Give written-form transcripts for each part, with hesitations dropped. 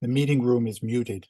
The meeting room is muted.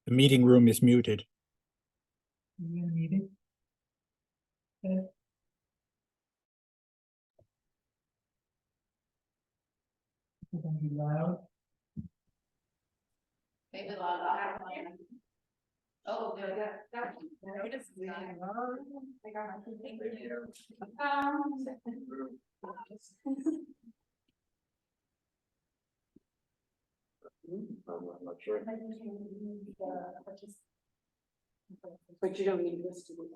The meeting room is muted. You're muted. Okay. It's gonna be loud. Maybe loud. Oh, there we go. There it is. I'm not sure. But you don't need this to do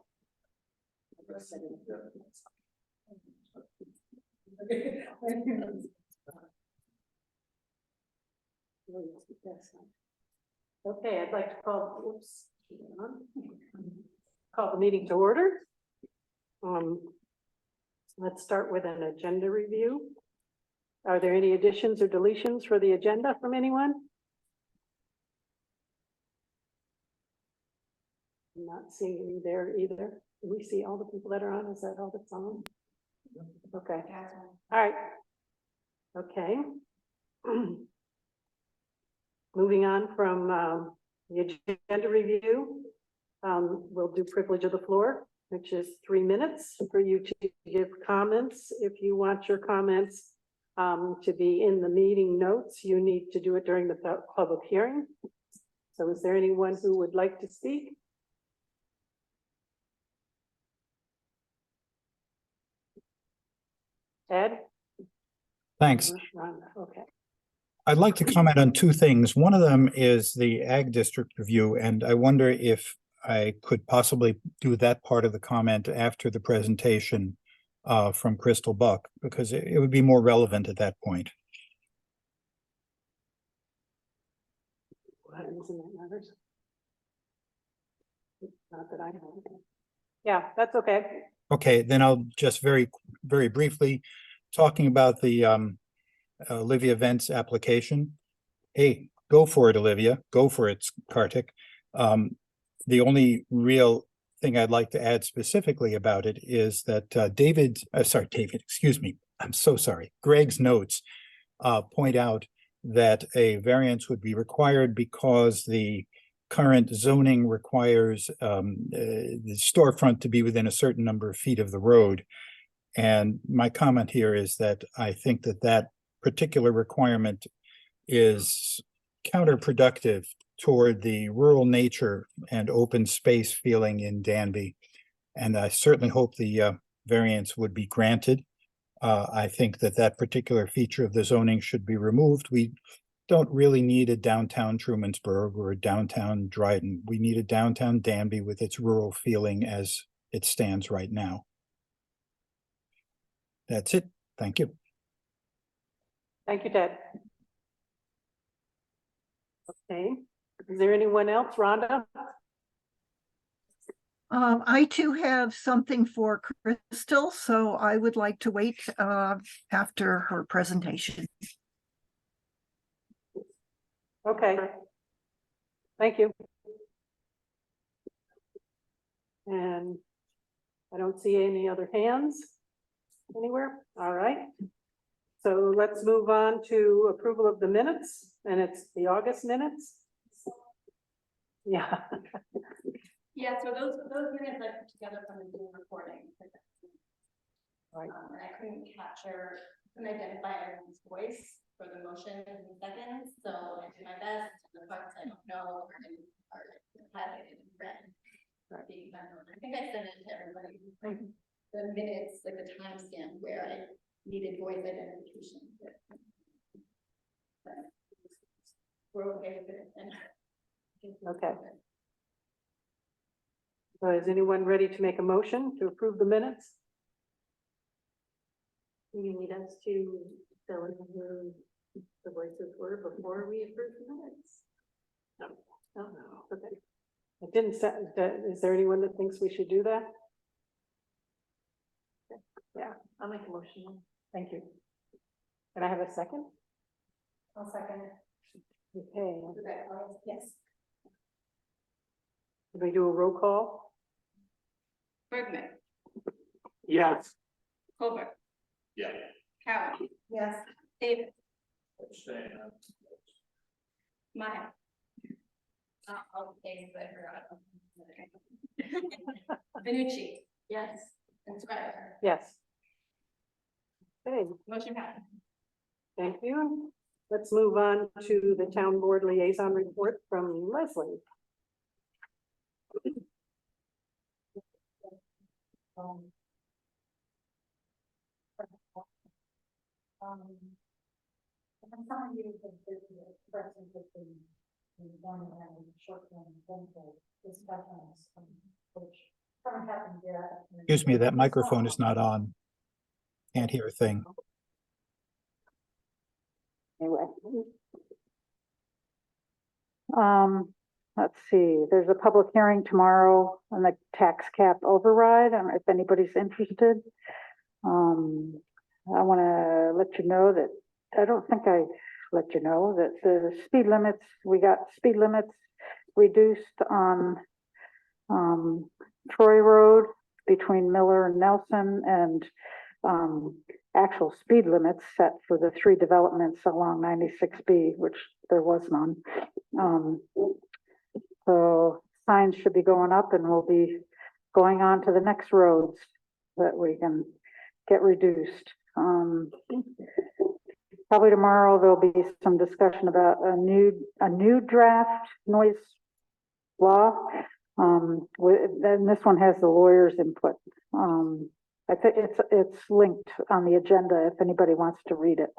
Okay, I'd like to call the meeting to order. Let's start with an agenda review. Are there any additions or deletions for the agenda from anyone? I'm not seeing any there either. Do we see all the people that are on? Is that all that's on? Okay. All right. Okay. Moving on from the agenda review, we'll do privilege of the floor, which is 3 minutes for you to give comments. If you want your comments to be in the meeting notes, you need to do it during the public hearing. So is there anyone who would like to speak? Ed? Thanks. Okay. I'd like to comment on two things. One of them is the Ag District review, and I wonder if I could possibly do that part of the comment after the presentation from Crystal Buck, because it would be more relevant at that point. Not that I know. Yeah, that's okay. Okay, then I'll just very briefly talking about the Olivia Vents application. Hey, go for it, Olivia. Go for it, Kartik. The only real thing I'd like to add specifically about it is that David, excuse me. I'm so sorry. Greg's notes point out that a variance would be required because the current zoning requires the storefront to be within a certain number of feet of the road. And my comment here is that I think that that particular requirement is counterproductive toward the rural nature and open space feeling in Danby. And I certainly hope the variance would be granted. I think that that particular feature of the zoning should be removed. We don't really need a downtown Trumansburg or a downtown Dryden. We need a downtown Danby with its rural feeling as it stands right now. That's it. Thank you. Thank you, Ted. Okay, is there anyone else? Rhonda? I too have something for Crystal, so I would like to wait after her presentation. Okay. Thank you. And I don't see any other hands anywhere. All right. So let's move on to approval of the minutes, and it's the August minutes. Yeah, Yeah, so those minutes I put together from the Zoom recording. Right. And I couldn't identify everyone's voice for the motions and seconds, so I did my best, and the parts I don't know are highlighted in red. Right. I think I sent it to everybody. The minutes, like the timestamp where I needed voice identification. But we're okay with it. And Okay. So is anyone ready to make a motion to approve the minutes? You need us to fill in who the voices were before we approve the minutes. No. Okay. I didn't set, is there anyone that thinks we should do that? Yeah, I'll make a motion. thank you. Can I have a second? I'll second it. Okay, Yes. can we do a roll call? Bergman, Yes. Colbert, Yeah. Cowan, Yes. David, Abstain. Maya. Okay, I forgot. Benucci. Yes. And Squire. Yes. Okay, Motion passed. thank you. Let's move on to the town board liaison report from Leslie. I'm telling you that the present of the one and short-term rental discussions, which haven't happened yet. Excuse me, that microphone is not on. Can't hear a thing. Anyway. Let's see, there's a public hearing tomorrow on the tax cap override, I don't know if anybody's interested. I want to let you know that, I don't think I let you know that the speed limits, we got speed limits reduced on Troy Road between Miller and Nelson, and actual speed limits set for the 3 developments along 96B, which there was none. So signs should be going up, and we'll be going on to the next roads that we can get reduced. Probably tomorrow there'll be some discussion about a new draft noise law. And this one has the lawyer's input. I think it's linked on the agenda if anybody wants to read it.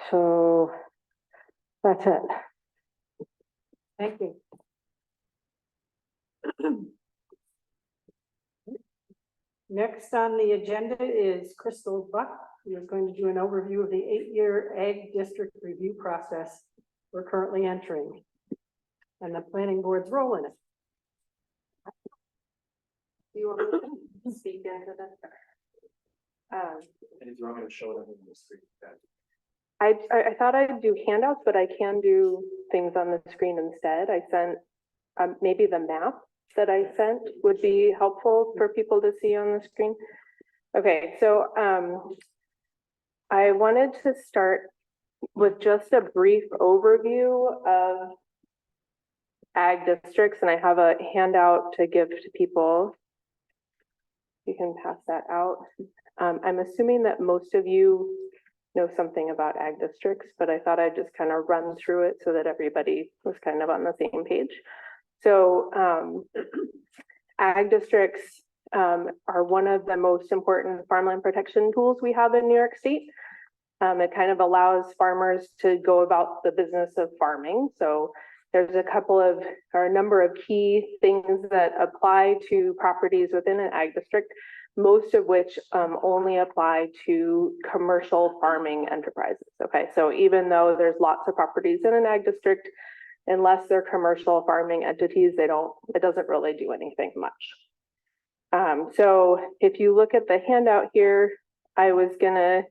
So that's it. Thank you. Next on the agenda is Crystal Buck, who is going to do an overview of the 8-year Ag District review process we're currently entering, and the planning board's role in it. Do you want me to speak into this? And if you want me to show them in the screen, then. I thought I'd do handouts, but I can do things on the screen instead. I sent, maybe the map that I sent would be helpful for people to see on the screen. Okay, so I wanted to start with just a brief overview of ag districts, and I have a handout to give to people. You can pass that out. I'm assuming that most of you know something about ag districts, but I thought I'd just kind of run through it so that everybody was kind of on the same page. So ag districts are one of the most important farmland protection tools we have in New York State. It kind of allows farmers to go about the business of farming. So there's a number of key things that apply to properties within an ag district, most of which only apply to commercial farming enterprises. Okay, so even though there's lots of properties in an ag district, unless they're commercial farming entities, it doesn't really do anything much. So if you look at the handout here, I was gonna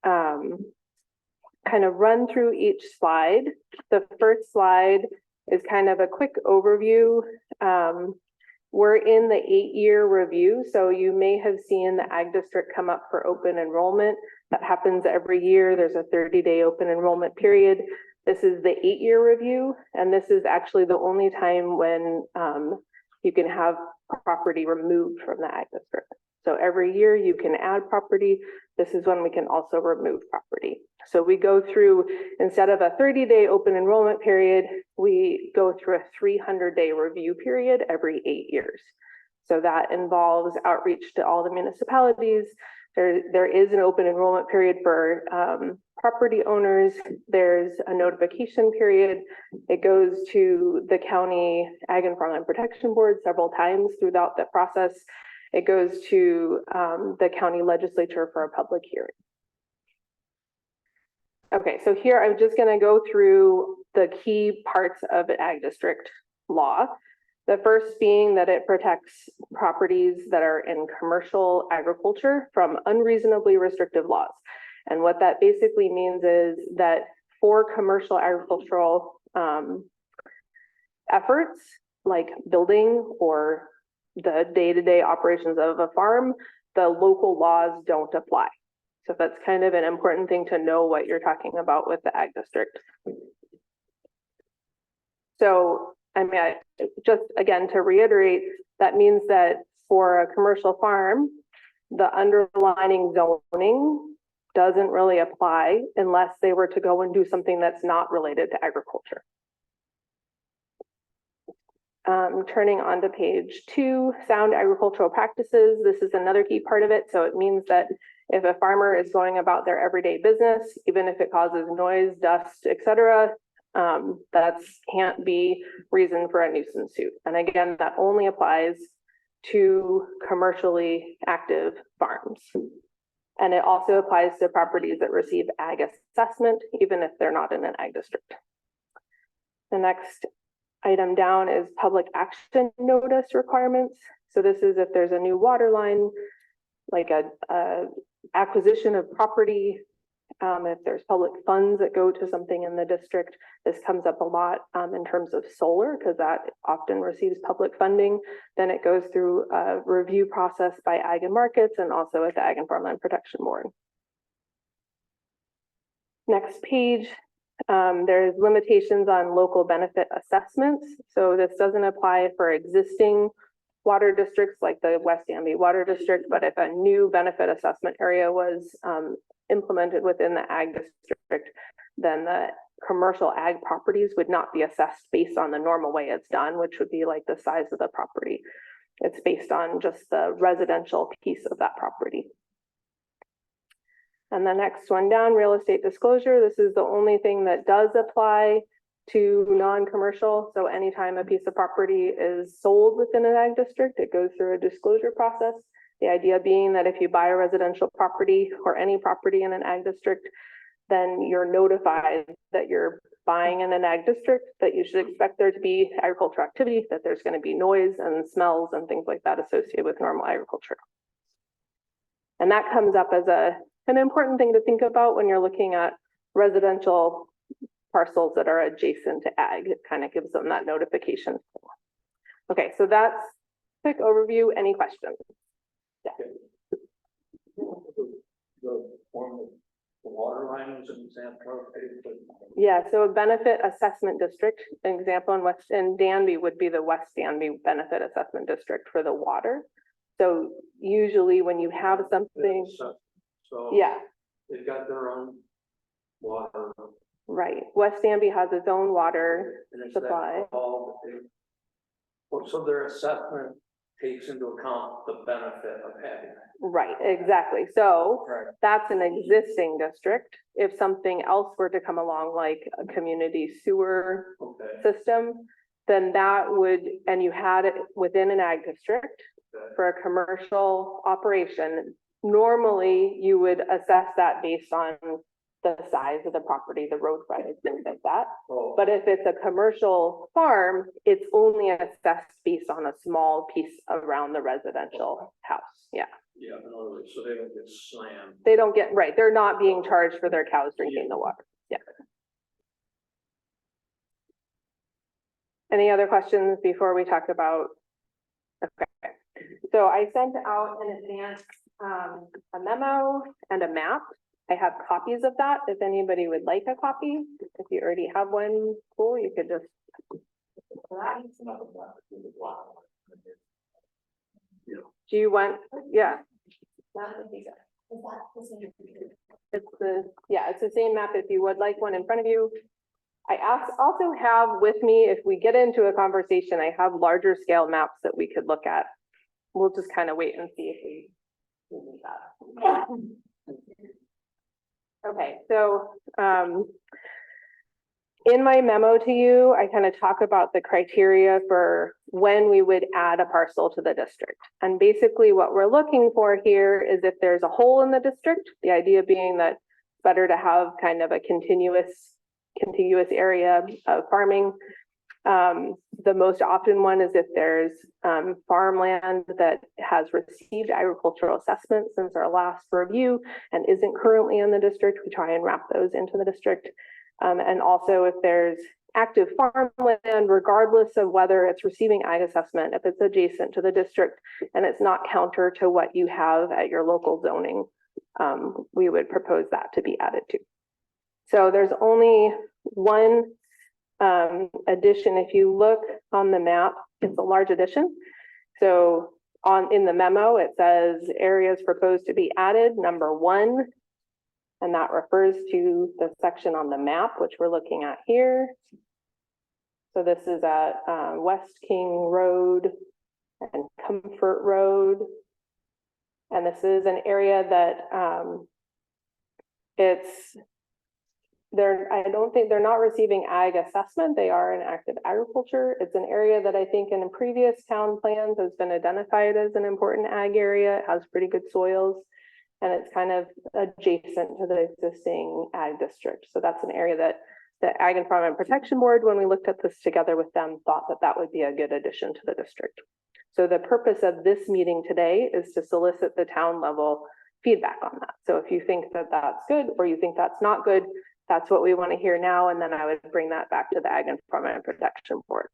kind of run through each slide. The first slide is kind of a quick overview. We're in the 8-year review, so you may have seen the ag district come up for open enrollment. That happens every year. There's a 30-day open enrollment period. This is the 8-year review, and this is actually the only time when you can have property removed from the ag district. So every year you can add property. This is when we can also remove property. So we go through, instead of a 30-day open enrollment period, we go through a 300-day review period every 8 years. So that involves outreach to all the municipalities. There is an open enrollment period for property owners. There's a notification period. It goes to the county Ag and Farmland Protection Board several times throughout the process. It goes to the county legislature for a public hearing. Okay, so here I'm just going to go through the key parts of an ag district law. The first being that it protects properties that are in commercial agriculture from unreasonably restrictive laws. And what that basically means is that for commercial agricultural efforts, like building or the day-to-day operations of a farm, the local laws don't apply. So that's kind of an important thing to know what you're talking about with the ag district. So, I mean, just again, to reiterate, that means that for a commercial farm, the underlying zoning doesn't really apply unless they were to go and do something that's not related to agriculture. Turning on to page 2, sound agricultural practices. This is another key part of it. So it means that if a farmer is going about their everyday business, even if it causes noise, dust, etc., that can't be reason for a nuisance suit. And again, that only applies to commercially active farms. And it also applies to properties that receive ag assessment, even if they're not in an ag district. The next item down is public action notice requirements. So this is if there's a new water line, like a acquisition of property, if there's public funds that go to something in the district. This comes up a lot in terms of solar, because that often receives public funding. Then it goes through a review process by Ag and Markets and also at the Ag and Farmland Protection Board. Next page, there's limitations on local benefit assessments. So this doesn't apply for existing water districts like the West Danby Water District, but if a new benefit assessment area was implemented within the ag district, then the commercial ag properties would not be assessed based on the normal way it's done, which would be like the size of the property. It's based on just the residential piece of that property. And the next one down, real estate disclosure. This is the only thing that does apply to non-commercial. So anytime a piece of property is sold within an ag district, it goes through a disclosure process. The idea being that if you buy a residential property or any property in an ag district, then you're notified that you're buying in an ag district, that you should expect there to be agricultural activity, that there's going to be noise and smells and things like that associated with normal agriculture. And that comes up as an important thing to think about when you're looking at residential parcels that are adjacent to ag. It kind of gives them that notification. Okay, so that's a quick overview. Any questions? Yeah. The form of the water line is an example. Yeah, so a benefit assessment district, an example in Danby would be the West Danby Benefit Assessment District for the water. So usually when you have something, So yeah, they've got their own water. right. West Danby has its own water And is supply. that all that so their assessment takes into account the benefit of having it. Right, exactly. So Right. that's an existing district. If something else were to come along, like a community sewer Okay. system, then that would, and you had it within an ag district Okay. for a commercial operation, normally you would assess that based on the size of the property, the road frontage, things like that. Oh, But if it's a commercial farm, it's only assessed based on a small piece around the residential house. Yeah, yeah, in other words, so they don't get slammed. they don't get, right, they're not being charged for their cows drinking the water. Yeah. Any other questions before we talk about Okay, so I sent out in advance, a memo and a map. I have copies of that, if anybody would like a copy. If you already have one, cool, you could just. Do you want, yeah. That would be good. It's it's the same map if you would like one in front of you. Also have with me, if we get into a conversation, I have larger scale maps that we could look at. We'll just kind of wait and see if we need that. Okay, so in my memo to you, I kind of talk about the criteria for when we would add a parcel to the district. And basically what we're looking for here is if there's a hole in the district, the idea being that it's better to have kind of a contiguous area of farming. The most often one is if there's farmland that has received agricultural assessment since our last review and isn't currently in the district, we try and wrap those into the district. And also if there's active farmland, regardless of whether it's receiving ag assessment, if it's adjacent to the district and it's not counter to what you have at your local zoning, we would propose that to be added to. So there's only one addition. If you look on the map, it's a large addition. So in the memo, it says areas proposed to be added, number 1. And that refers to the section on the map, which we're looking at here. So this is at West King Road and Comfort Road. And this is an area that I don't think they're not receiving ag assessment. They are in active agriculture. It's an area that I think in previous town plans has been identified as an important ag area. It has pretty good soils. And it's kind of adjacent to the existing ag district. So that's an area that the Ag and Farm Protection Board, when we looked at this together with them, thought that that would be a good addition to the district. So the purpose of this meeting today is to solicit the town level feedback on that. So if you think that that's good or you think that's not good, that's what we want to hear now. And then I would bring that back to the Ag and Farm Protection Board.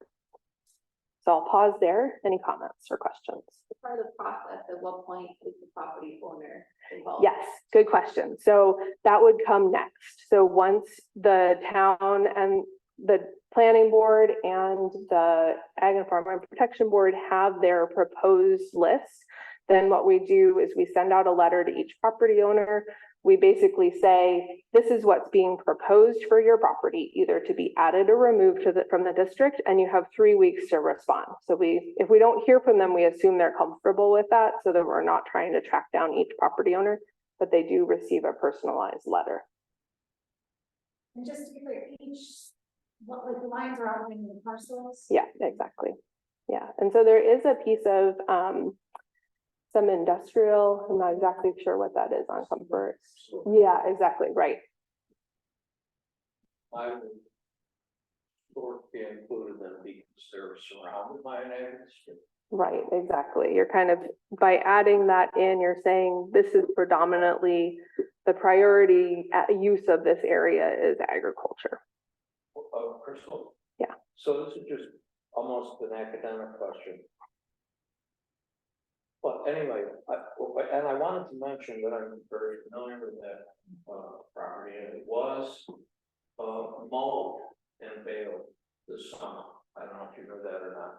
So I'll pause there. Any comments or questions? Part of the process, at what point is the property owner involved? Yes, good question. So that would come next. So once the town and the planning board and the Ag and Farm Protection Board have their proposed list, then what we do is we send out a letter to each property owner. We basically say, this is what's being proposed for your property, either to be added or removed from the district, and you have 3 weeks to respond. So if we don't hear from them, we assume they're comfortable with that, so that we're not trying to track down each property owner, but they do receive a personalized letter. And just to be clear, like the lines are outlining the parcels? Yeah, exactly. Yeah, and so there is a piece of some industrial, I'm not exactly sure what that is on Comfort. Yeah, exactly, right. I would sort of be included in because they're surrounded by an ag district. Right, exactly. You're kind of, by adding that in, you're saying this is predominantly the priority use of this area is agriculture. Crystal? Yeah. So this is just almost an academic question. But anyway, I wanted to mention that I'm very familiar with that property, and it was mowed and baled this summer. I don't know if you know that or not.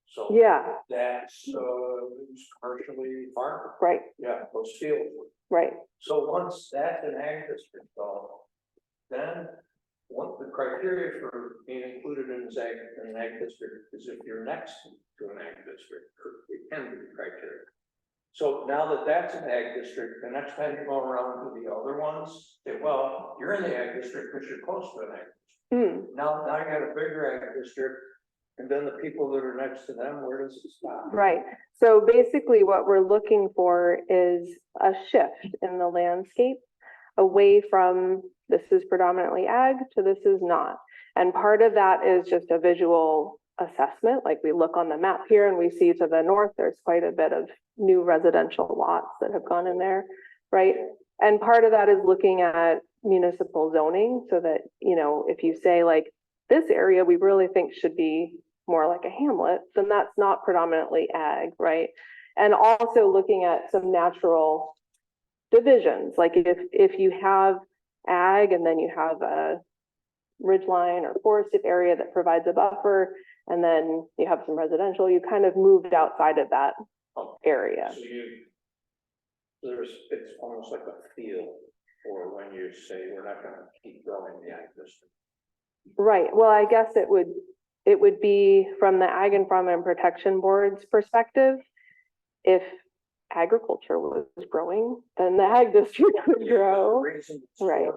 So yeah, that's it was commercially farmed. right, Yeah, those fields. right. So once that's an ag district, then what the criteria for being included in an ag district is if you're next to an ag district, it can be the criteria. So now that that's an ag district, the next time you go around to the other ones, say, well, you're in the ag district because you're close to an ag district. Now you got a bigger ag district, and then the people that are next to them, where does it stop? Right. So basically what we're looking for is a shift in the landscape away from this is predominantly ag to this is not. And part of that is just a visual assessment. Like we look on the map here and we see to the north, there's quite a bit of new residential lots that have gone in there, right? And part of that is looking at municipal zoning so that, you know, if you say like this area we really think should be more like a hamlet, then that's not predominantly ag, right? And also looking at some natural divisions, like if you have ag and then you have a ridgeline or forested area that provides a buffer, and then you have some residential, you kind of moved outside of that area. So it's almost like a field, or when you say we're not gonna keep growing the ag district. Right, well, I guess it would be from the Ag and Farmland Protection Board's perspective. If agriculture was growing, then the ag district would grow. Right.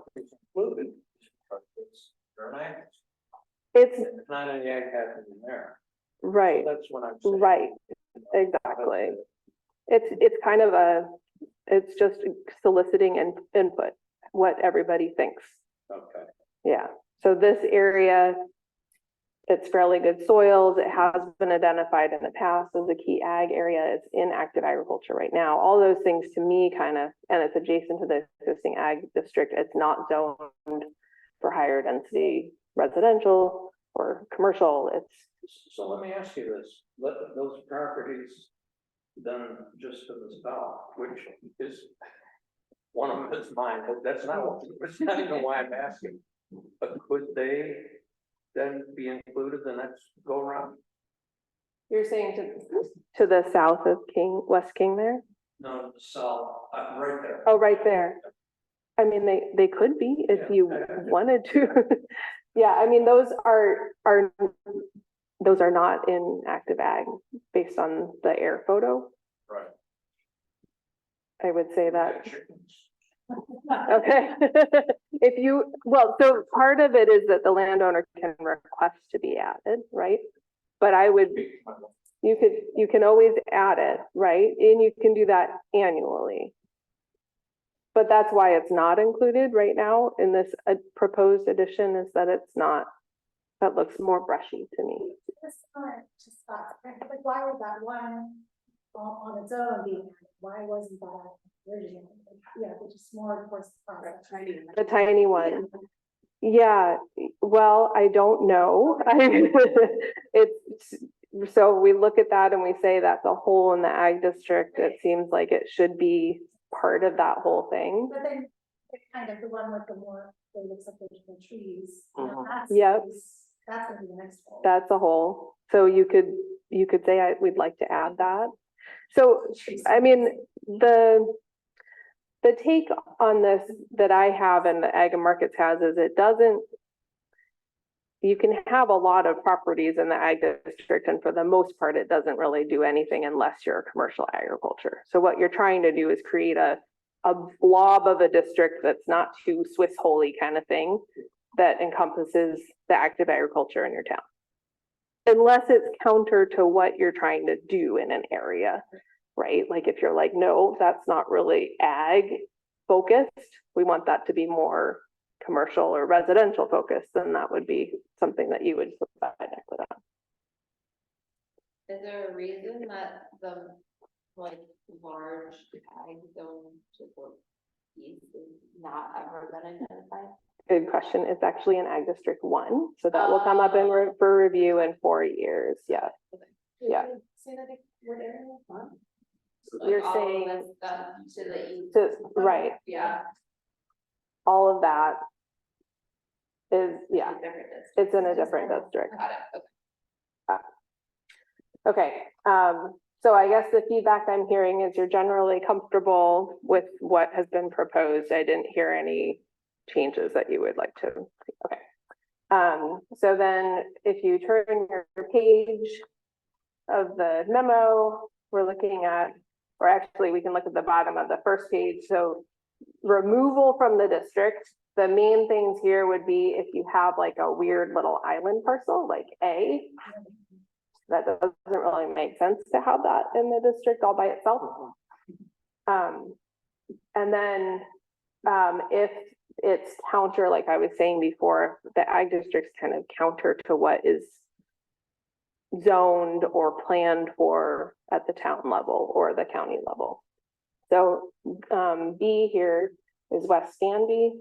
Included. They're an ag. It's It's not any ag happening there. right, So that's what I'm saying. right, exactly. It's kind of it's just soliciting input, what everybody thinks. Okay. Yeah, so this area, it's fairly good soils. It has been identified in the past as a key ag area. It's in active agriculture right now. All those things to me kind of, and it's adjacent to the existing ag district. It's not zoned for higher density residential or commercial. It's, So let me ask you this, let those properties then just to the south, which is, one of them is mine, but that's not even why I'm asking. But could they then be included the next go around? you're saying to the south of West King there? No, south, right there. Oh, right there. I mean, they could be if you wanted to. Yeah, I mean, those are not in active ag based on the air photo. Right. I would say that. Chickens. Okay. Well, so part of it is that the landowner can request to be added, right? But you can always add it, right? And you can do that annually. But that's why it's not included right now in this proposed addition, is that it's not, that looks more brushy to me. This one, just like, why was that one on its own being, why wasn't that original? Yeah, which is more towards The tiny one. Yeah, well, I don't know. It's, so we look at that and we say that's a hole in the ag district. It seems like it should be part of that whole thing. But then it's kind of the one with the more, it looks like there's the trees. Yep. That's gonna be the next one. That's a hole. So you could say we'd like to add that. So, I mean, the take on this that I have and the Ag and Markets has is you can have a lot of properties in the ag district, and for the most part, it doesn't really do anything unless you're a commercial agriculture. So what you're trying to do is create a blob of a district that's not too Swiss holy kind of thing that encompasses the active agriculture in your town. Unless it's counter to what you're trying to do in an area, right? Like if you're like, no, that's not really ag focused, we want that to be more commercial or residential focused, then that would be something that you would provide input on. Is there a reason that the like large ag zone to the east is not ever been identified? Good question. It's actually in Ag District 1, so that will come up for review in 4 years. Yeah. Yeah. Say that what area? Huh? You're all saying of this stuff to the east. right. Yeah. All of that is, yeah, Different district. it's in a different district. Got it. Okay. Okay, so I guess the feedback I'm hearing is you're generally comfortable with what has been proposed. I didn't hear any changes that you would like to see. Okay. So then if you turn your page of the memo, we're looking at, or actually we can look at the bottom of the first page. So removal from the district, the main things here would be if you have like a weird little island parcel, like A, that doesn't really make sense to have that in the district all by itself. And then if it's counter, like I was saying before, the ag district's kind of counter to what is zoned or planned for at the town level or the county level. So B here is West Danby,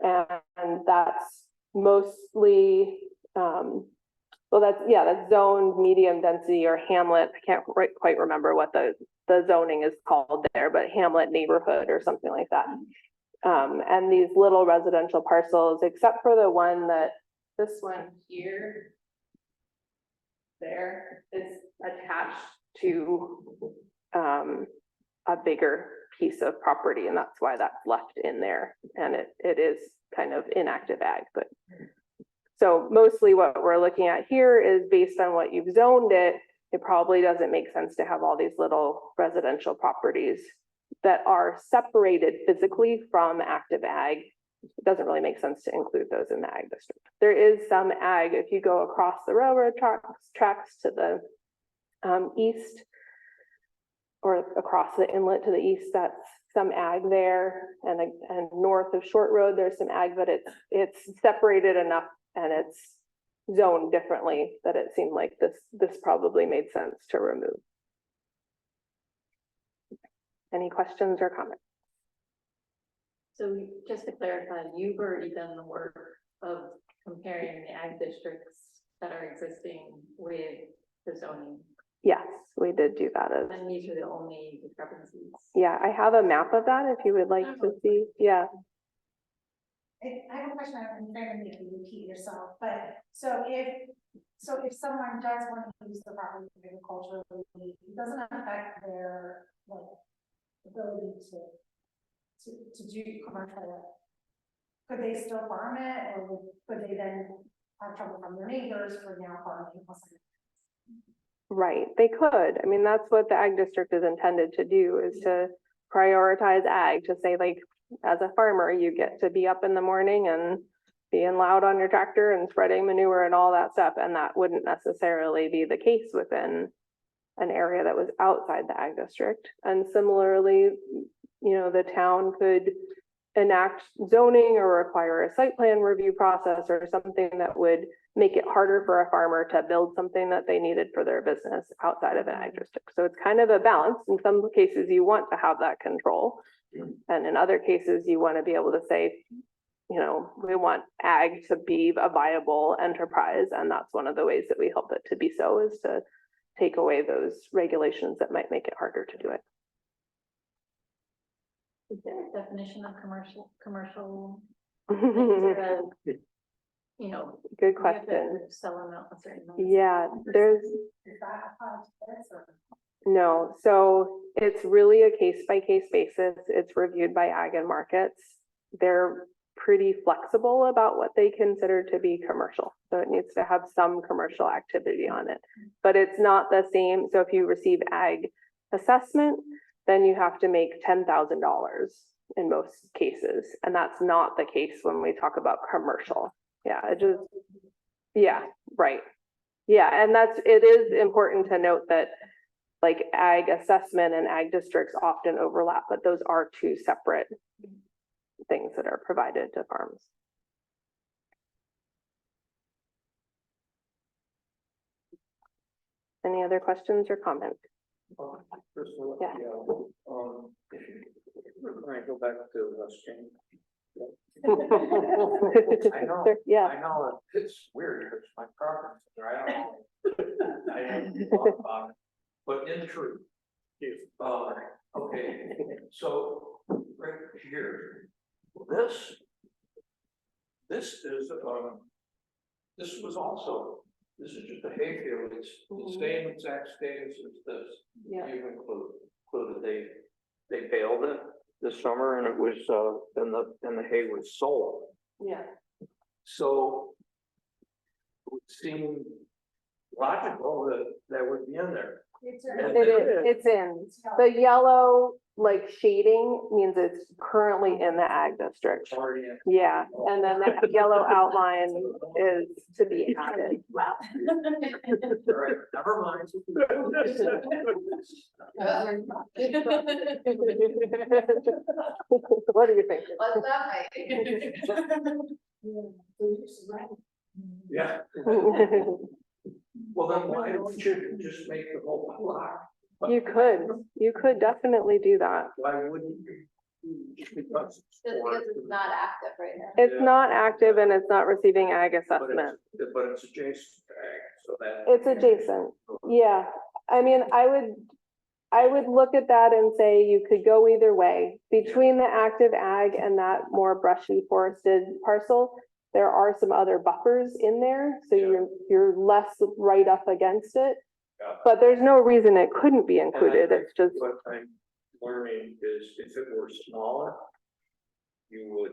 and that's mostly Well, that's zoned medium density or hamlet. I can't quite remember what the zoning is called there, but hamlet neighborhood or something like that. And these little residential parcels, except for the one this one here, there is attached to a bigger piece of property, and that's why that's left in there. And it is kind of inactive ag, but so mostly what we're looking at here is based on what you've zoned it. It probably doesn't make sense to have all these little residential properties that are separated physically from active ag. It doesn't really make sense to include those in the ag district. There is some ag if you go across the railroad tracks to the east, or across the inlet to the east, that's some ag there, and north of Short Road, there's some ag, but it's separated enough and it's zoned differently that it seemed like this probably made sense to remove. Any questions or comments? So just to clarify, you've already done the work of comparing the ag districts that are existing with the zoning, Yes, we did do that. and these are the only discrepancies. Yeah, I have a map of that if you would like to see. Yeah. I have a question, I'm afraid I'm making you repeat yourself, but so if someone does want to use the property for agricultural, it doesn't affect their like ability to do commercial. Could they still farm it, or could they then have trouble from their neighbors for now farming? Right, they could. I mean, that's what the ag district is intended to do, is to prioritize ag, to say, like, as a farmer, you get to be up in the morning and being loud on your tractor and spreading manure and all that stuff. And that wouldn't necessarily be the case within an area that was outside the ag district. And similarly, you know, the town could enact zoning or require a site plan review process or something that would make it harder for a farmer to build something that they needed for their business outside of an ag district. So it's kind of a balance. In some cases, you want to have that control. And in other cases, you want to be able to say, you know, we want ag to be a viable enterprise. And that's one of the ways that we help it to be so, is to take away those regulations that might make it harder to do it. Is there a definition of commercial? You know. Good you have to question. Sell them out a certain. Yeah, there's Is that applied to this, or? no, so it's really a case-by-case basis. It's reviewed by Ag and Markets. They're pretty flexible about what they consider to be commercial. So it needs to have some commercial activity on it, but it's not the same. So if you receive ag assessment, then you have to make $10,000 in most cases. And that's not the case when we talk about commercial. Yeah, yeah, right. Yeah, and it is important to note that like ag assessment and ag districts often overlap, but those are two separate things that are provided to farms. Any other questions or comments? First of all, Yeah. if you go back to West Chain. I know, Yeah. I know it's weird because my preference, I don't know. I don't talk about it, but in truth, okay, so right here, this is, this was also, this is just a hayfield. It's the same exact status as this. Yeah. You included, they baled it this summer and it was, and the hay was sold. Yeah. So it would seem logical that that would be in there. It's in. The yellow like shading means it's currently in the ag district. It's already in. Yeah, and then that yellow outline is to be added. All right, never mind. What do you think? What's that like? Yeah. Well, then why don't you just make the whole block? You could definitely do that. Why wouldn't you? Just because. Just because it's not active right now. It's not active and it's not receiving ag assessment. But it's adjacent to ag. so that. It's adjacent. Yeah, I mean, I would look at that and say you could go either way. Between the active ag and that more brushy forested parcel, there are some other buffers in there, so you're less right up against it. Yeah. But there's no reason it couldn't be And I included, think it's just, what I'm learning is if it were smaller, you would,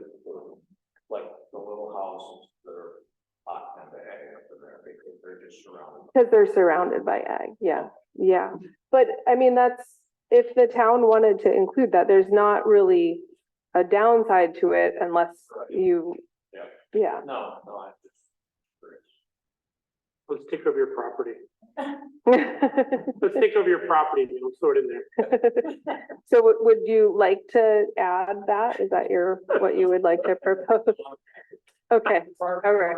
like the little houses that are hot and ag up in there, because they're just surrounded. because they're surrounded by ag, yeah. But I mean, that's, if the town wanted to include that, there's not really a downside to it unless Right. you, yeah. No, I'm just curious. Let's take over your property. Let's take over your property and we'll sort in there. So would you like to add that? Is that what you would like to propose? Okay, all right.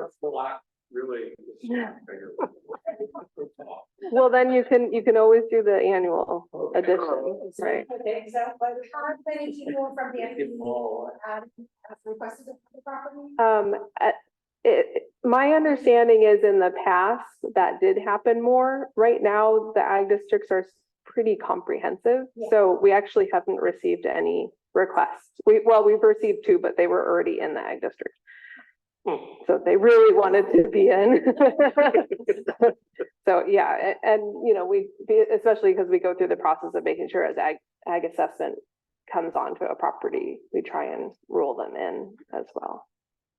Really. Yeah. Well, then you can always do the annual addition, right? Okay, so, but how many people from the FD have requested the property? My understanding is in the past, that did happen more. Right now, the ag districts are pretty comprehensive, so we actually haven't received any requests. We've received 2, but they were already in the ag district. So they really wanted to be in. So, yeah, and especially because we go through the process of making sure as ag assessment comes onto a property, we try and rule them in as well.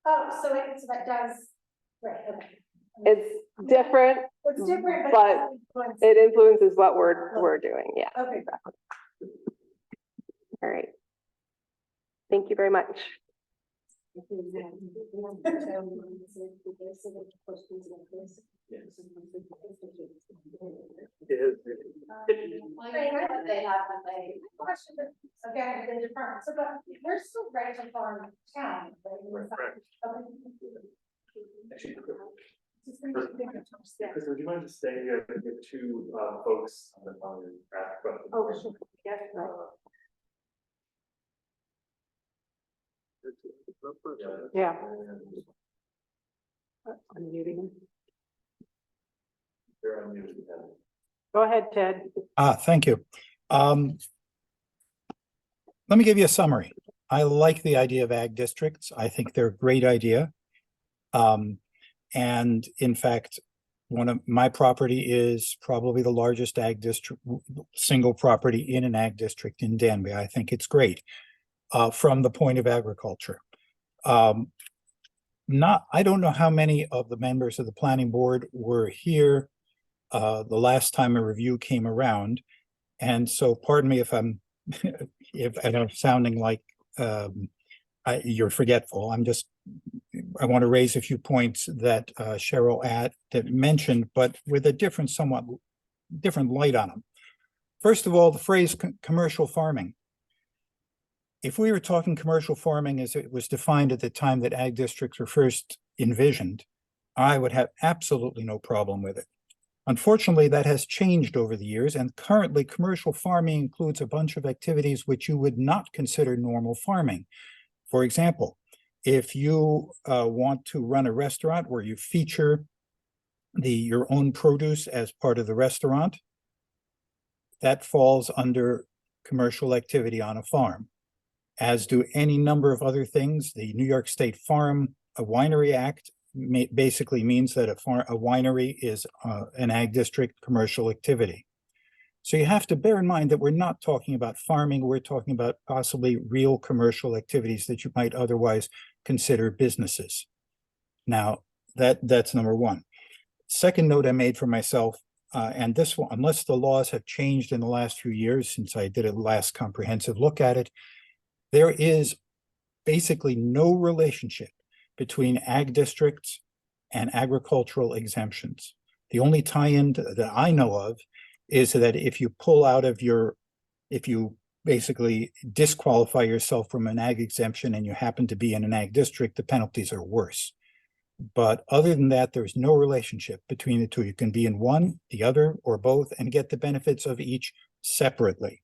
Oh, so that does, right, okay. It's different, It's different, but but. it influences what we're doing, yeah. Okay. All right. Thank you very much. They have to say. Question, again, the department, so, but we're still right to farm town, right? We're fine. Okay. Chris, would you mind just staying here? We have 2 folks on the phone and ask questions. Oh, sure. Yeah, right. Yeah. Unmuting him. They're unmuted. Go ahead, Ted. Thank you. Let me give you a summary. I like the idea of ag districts. I think they're a great idea. And in fact, one of my property is probably the largest ag district, single property in an ag district in Danby. I think it's great from the point of agriculture. I don't know how many of the members of the planning board were here the last time a review came around. And so pardon me if I'm sounding like you're forgetful. I want to raise a few points that Cheryl that mentioned, but with a somewhat different light on them. First of all, the phrase commercial farming. If we were talking commercial farming as it was defined at the time that ag districts were first envisioned, I would have absolutely no problem with it. Unfortunately, that has changed over the years, and currently commercial farming includes a bunch of activities which you would not consider normal farming. For example, if you want to run a restaurant where you feature your own produce as part of the restaurant, that falls under commercial activity on a farm, as do any number of other things. The New York State Winery Act basically means that a winery is an ag district commercial activity. So you have to bear in mind that we're not talking about farming, we're talking about possibly real commercial activities that you might otherwise consider businesses. Now, that's number one. Second note I made for myself, and this one, unless the laws have changed in the last few years since I did a last comprehensive look at it, there is basically no relationship between ag districts and agricultural exemptions. The only tie-in that I know of is that if you pull out of if you basically disqualify yourself from an ag exemption and you happen to be in an ag district, the penalties are worse. But other than that, there's no relationship between the two. You can be in one, the other, or both, and get the benefits of each separately.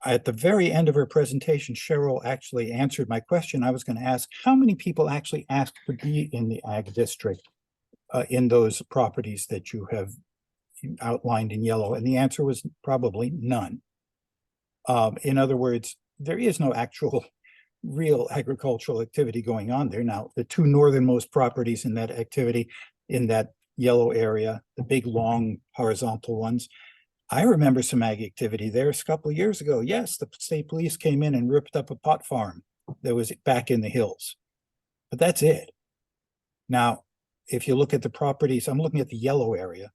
At the very end of her presentation, Cheryl actually answered my question. I was going to ask, how many people actually asked to be in the ag district in those properties that you have outlined in yellow? And the answer was probably none. In other words, there is no actual real agricultural activity going on there. Now, the two northernmost properties in that activity, in that yellow area, the big, long, horizontal ones, I remember some ag activity there a couple of years ago. Yes, the state police came in and ripped up a pot farm that was back in the hills, but that's it. Now, if you look at the properties, I'm looking at the yellow area.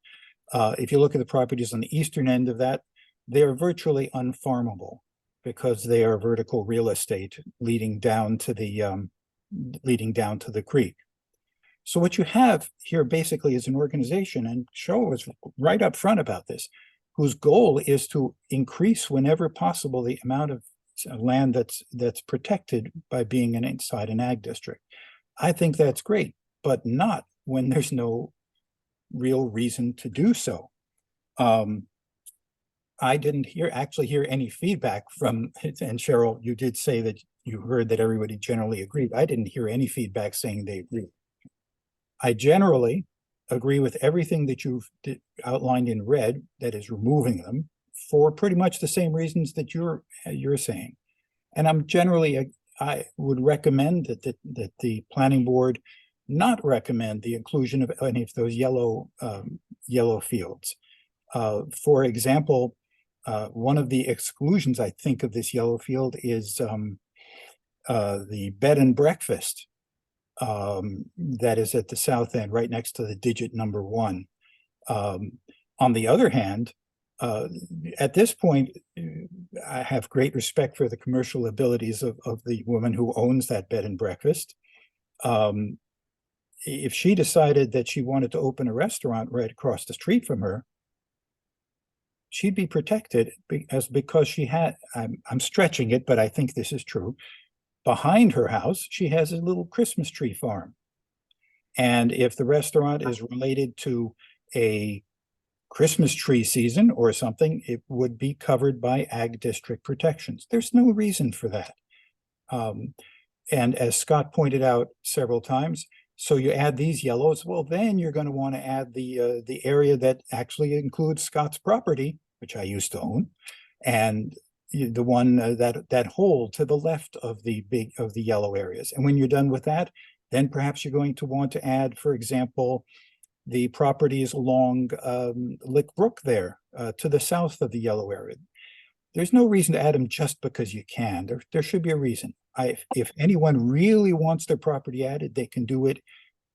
If you look at the properties on the eastern end of that, they are virtually unfarmable because they are vertical real estate leading down to the creek. So what you have here basically is an organization, and Cheryl was right up front about this, whose goal is to increase whenever possible the amount of land that's protected by being inside an ag district. I think that's great, but not when there's no real reason to do so. I didn't actually hear any feedback from, and Cheryl, you did say that you heard that everybody generally agreed. I didn't hear any feedback saying they agree. I generally agree with everything that you've outlined in red, that is removing them, for pretty much the same reasons that you're saying. And I'm generally, I would recommend that the planning board not recommend the inclusion of any of those yellow fields. For example, one of the exclusions, I think, of this yellow field is the bed and breakfast that is at the south end, right next to the digit number 1. On the other hand, at this point, I have great respect for the commercial abilities of the woman who owns that bed and breakfast. If she decided that she wanted to open a restaurant right across the street from her, she'd be protected because she had, I'm stretching it, but I think this is true. Behind her house, she has a little Christmas tree farm. And if the restaurant is related to a Christmas tree season or something, it would be covered by ag district protections. There's no reason for that. And as Scott pointed out several times, so you add these yellows, well, then you're going to want to add the area that actually includes Scott's property, which I used to own, and the one that hole to the left of the yellow areas. And when you're done with that, then perhaps you're going to want to add, for example, the properties along Lick Brook there to the south of the yellow area. There's no reason to add them just because you can. There should be a reason. If anyone really wants their property added, they can do it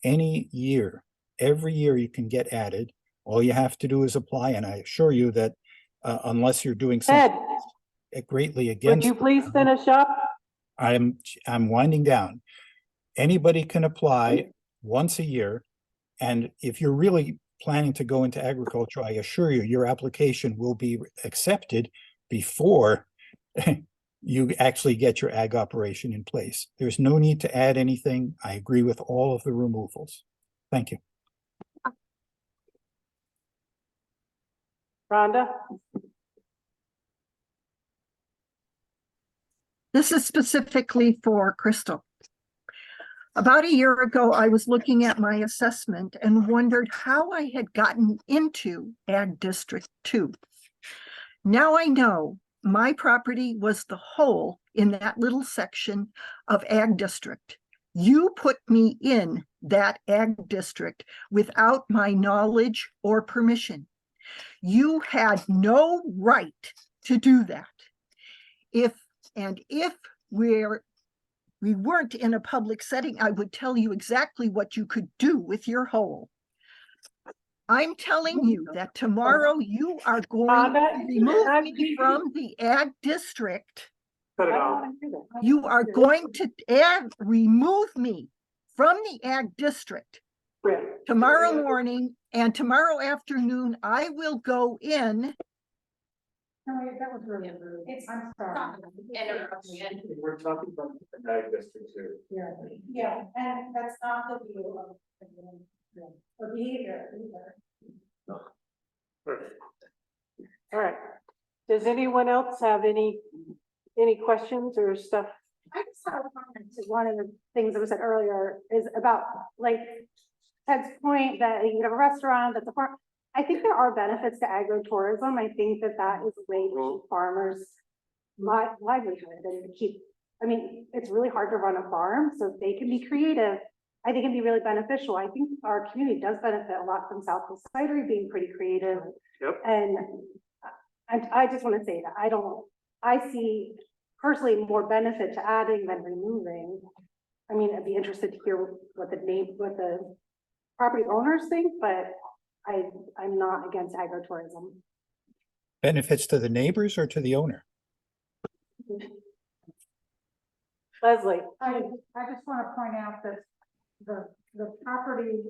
any year. Every year you can get added. All you have to do is apply, and I assure you that unless you're doing something greatly against, would you please finish up? I'm winding down. Anybody can apply once a year, and if you're really planning to go into agriculture, I assure you, your application will be accepted before you actually get your ag operation in place. There's no need to add anything. I agree with all of the removals. Thank you. Rhonda? This is specifically for Crystal. About a year ago, I was looking at my assessment and wondered how I had gotten into Ag District 2. Now I know my property was the hole in that little section of Ag District. You put me in that Ag District without my knowledge or permission. You had no right to do that. If we weren't in a public setting, I would tell you exactly what you could do with your hole. I'm telling you that tomorrow you are going to remove me from the ag district. Cut it off. You are going to remove me from the ag district tomorrow morning, and tomorrow afternoon I will go in. That was really rude. I'm sorry. We're talking about the ag district here. Yeah, and that's not the view of behavior either. All right. Does anyone else have any any questions or stuff? I just have a comment to one of the things that was said earlier is about like Ted's point that you have a restaurant that's a farm. I think there are benefits to agritourism. I think that that is a way to keep farmers livelihood and to keep, I mean, it's really hard to run a farm, so if they can be creative, I think it'd be really beneficial. I think our community does benefit a lot from Southwest Cidery being pretty creative. Yep. And I just want to say that I see personally more benefit to adding than removing. I mean, I'd be interested to hear what the property owners think, but I'm not against agritourism. Benefits to the neighbors or to the owner? Leslie? I just want to point out that the property,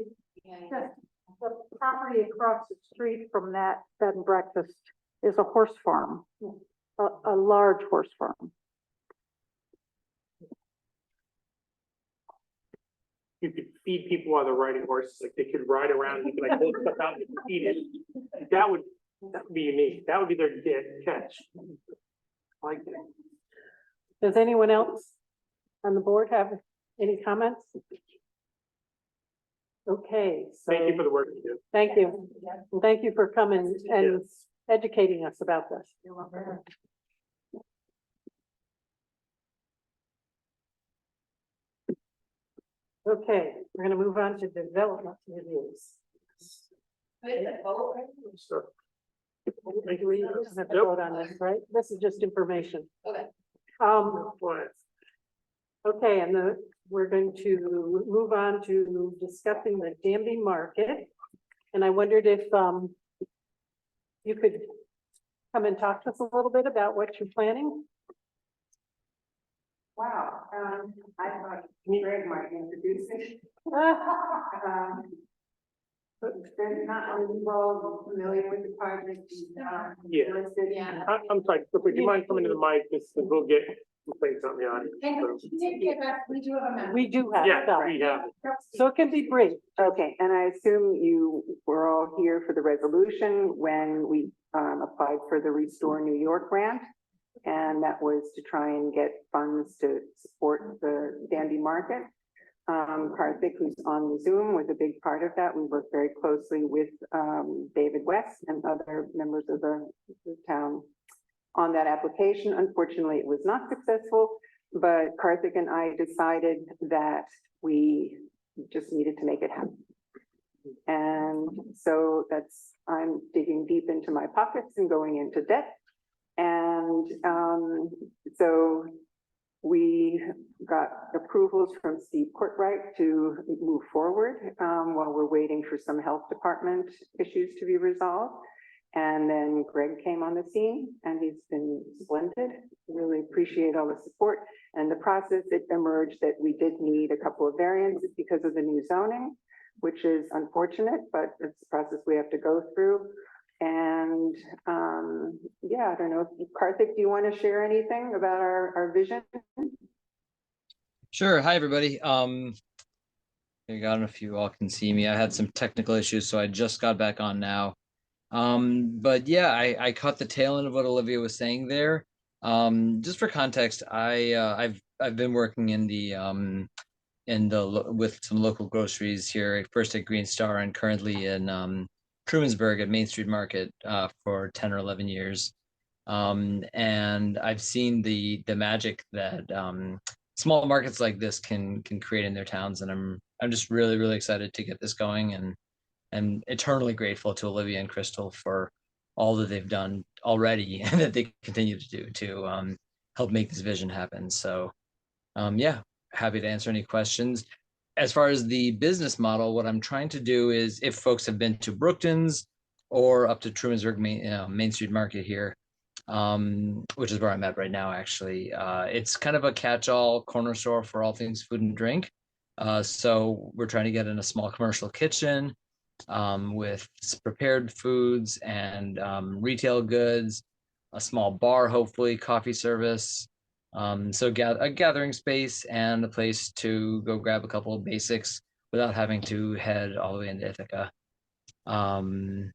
The property across the street from that bed and breakfast is a horse farm, a large horse farm. You could feed people while they're riding horses, like they could ride around, you could like hold stuff out and feed it. That would be unique. That would be their catch. Like that. Does anyone else on the board have any comments? Okay, so Thank you for the work you do. thank you. And thank you for coming and educating us about this. Okay, we're gonna move on to development reviews. So, We don't have to vote on this, right? This is just information. Okay. what? Okay, and we're going to move on to discussing the Danby market. And I wondered if you could come and talk to us a little bit about what you're planning. Wow, I thought Greg might introduce it. But they're not involved, familiar with the project. Yeah. Listed. Yeah. I'm sorry, would you mind coming to the mic, just we'll get things on the audience. and So, we did give us, we do have a member. We do have yeah, stuff, we have. so it can be brief. Okay, and I assume you were all here for the resolution when we applied for the Restore New York grant. And that was to try and get funds to support the Danby market. Karthik, who's on the Zoom, was a big part of that. We worked very closely with David West and other members of the town on that application. Unfortunately, it was not successful, but Karthik and I decided that we just needed to make it happen. And so I'm digging deep into my pockets and going into debt. And so we got approvals from Steve Courtwright to move forward while we're waiting for some health department issues to be resolved. And then Greg came on the scene and he's been splendid. Really appreciate all the support. And the process, it emerged that we did need a couple of variances because of the new zoning, which is unfortunate, but it's the process we have to go through. And yeah, I don't know, Karthik, do you want to share anything about our vision? Sure. Hi, everybody. I don't know if you all can see me. I had some technical issues, so I just got back on now. But yeah, I caught the tail end of what Olivia was saying there. Just for context, I've been working in the with some local groceries here, first at Green Star and currently in Trumansburg at Main Street Market for 10 or 11 years. And I've seen the magic that small markets like this can create in their towns, and I'm just really excited to get this going, and eternally grateful to Olivia and Crystal for all that they've done already and that they continue to do to help make this vision happen. So yeah, happy to answer any questions. As far as the business model, what I'm trying to do is, if folks have been to Brookton's or up to Trumansburg Main Street Market here, which is where I'm at right now, actually, it's kind of a catch-all corner store for all things food and drink. So we're trying to get in a small commercial kitchen with prepared foods and retail goods, a small bar, hopefully coffee service. So a gathering space and a place to go grab a couple of basics without having to head all the way into Ithaca. You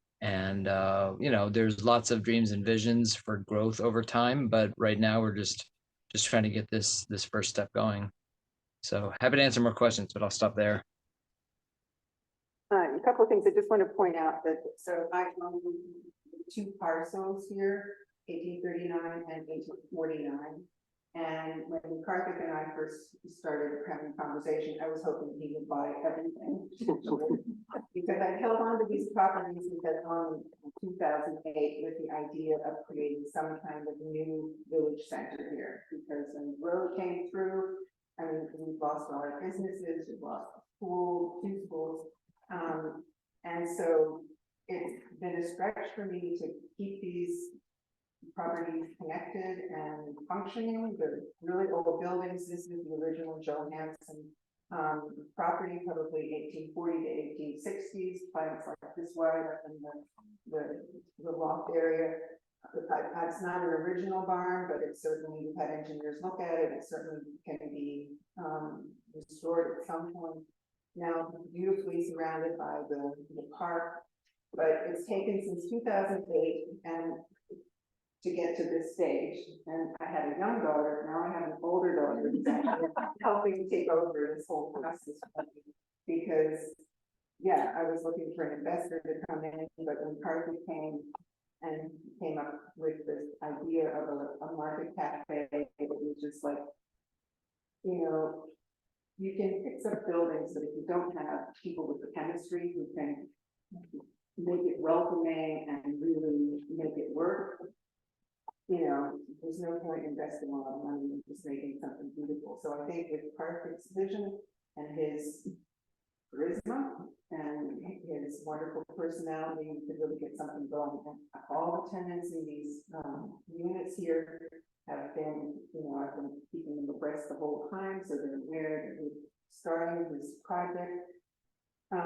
know, there's lots of dreams and visions for growth over time, but right now we're just just trying to get this first step going. So happy to answer more questions, but I'll stop there. A couple of things I just want to point out that, so I own two parcels here, 1839 and 1849. And when Karthik and I first started having a conversation, I was hoping he would buy everything. Because I held on to these properties because on 2008 with the idea of creating some kind of new village center here. Because when the road came through, I mean, we've lost all our businesses, we've lost a school, 2 schools. And so it's been a stretch for me to keep these properties connected and functioning. The really old buildings, this is the original Joe Hanson property, probably 1840 to 1860s, plants like this wide up in the loft area. It's not an original barn, but it's certainly, we've had engineers look at it, it certainly can be restored at some point. Now beautifully surrounded by the park, but it's taken since 2008 and to get to this stage. And I had a young daughter, now I have an older daughter who's actually helping take over this whole process because, yeah, I was looking for an investor to come in, but when Karthik came up with this idea of a market cafe, it was just like, you know, you can fix up buildings, but if you don't have people with the chemistry who can make it welcoming and really make it work, you know, there's no point investing a lot of money in just making something beautiful. So I think with Karthik's vision and his charisma and his wonderful personality, you could really get something going. And all the tenants in these units here have been, you know, I've been keeping them abreast the whole time, so they're aware that we're starting this project. And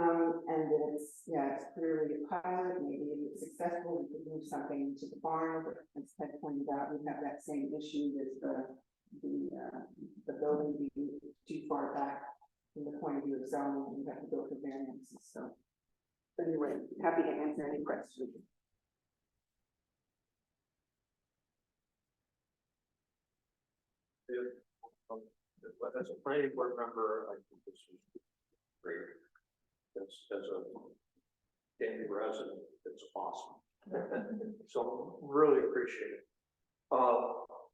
that it's, yeah, it's clearly a pilot. Maybe if it's successful, we could move something into the barn, but as Ted pointed out, we have that same issue with the building being too far back from the point of view of zoning, and we have to go for variances. So anyway, happy to answer any questions. As a planning board member, I think this is great. As a Danby resident, it's awesome. So really appreciate it.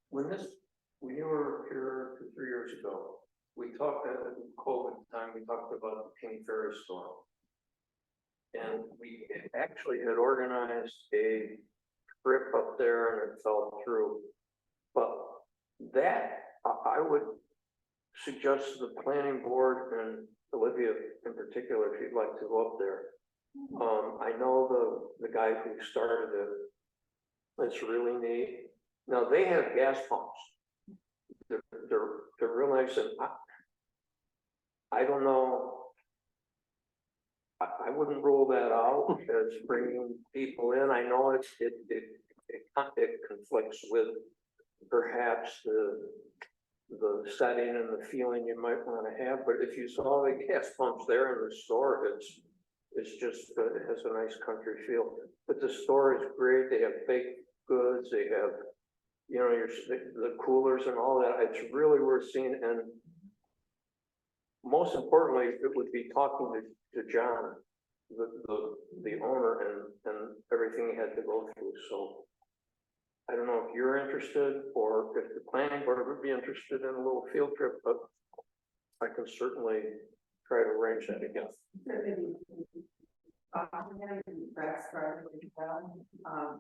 When you were here 2 or 3 years ago, we talked at COVID time, we talked about the King Ferry storm. And we actually had organized a trip up there and it fell through. But that I would suggest to the planning board and Olivia in particular, if you'd like to go up there. I know the guy who started it. It's really neat. Now they have gas pumps. They're real nice, and I don't know. I wouldn't rule that out as bringing people in. I know it conflicts with perhaps the setting and the feeling you might want to have, but if you saw the gas pumps there in the store, it's just it has a nice country feel. But the store is great. They have baked goods. They have, you know, the coolers and all that. It's really worth seeing. And most importantly, it would be talking to John, the owner, and everything he had to go through. So I don't know if you're interested or if the planning board would be interested in a little field trip, but I can certainly try to arrange that again.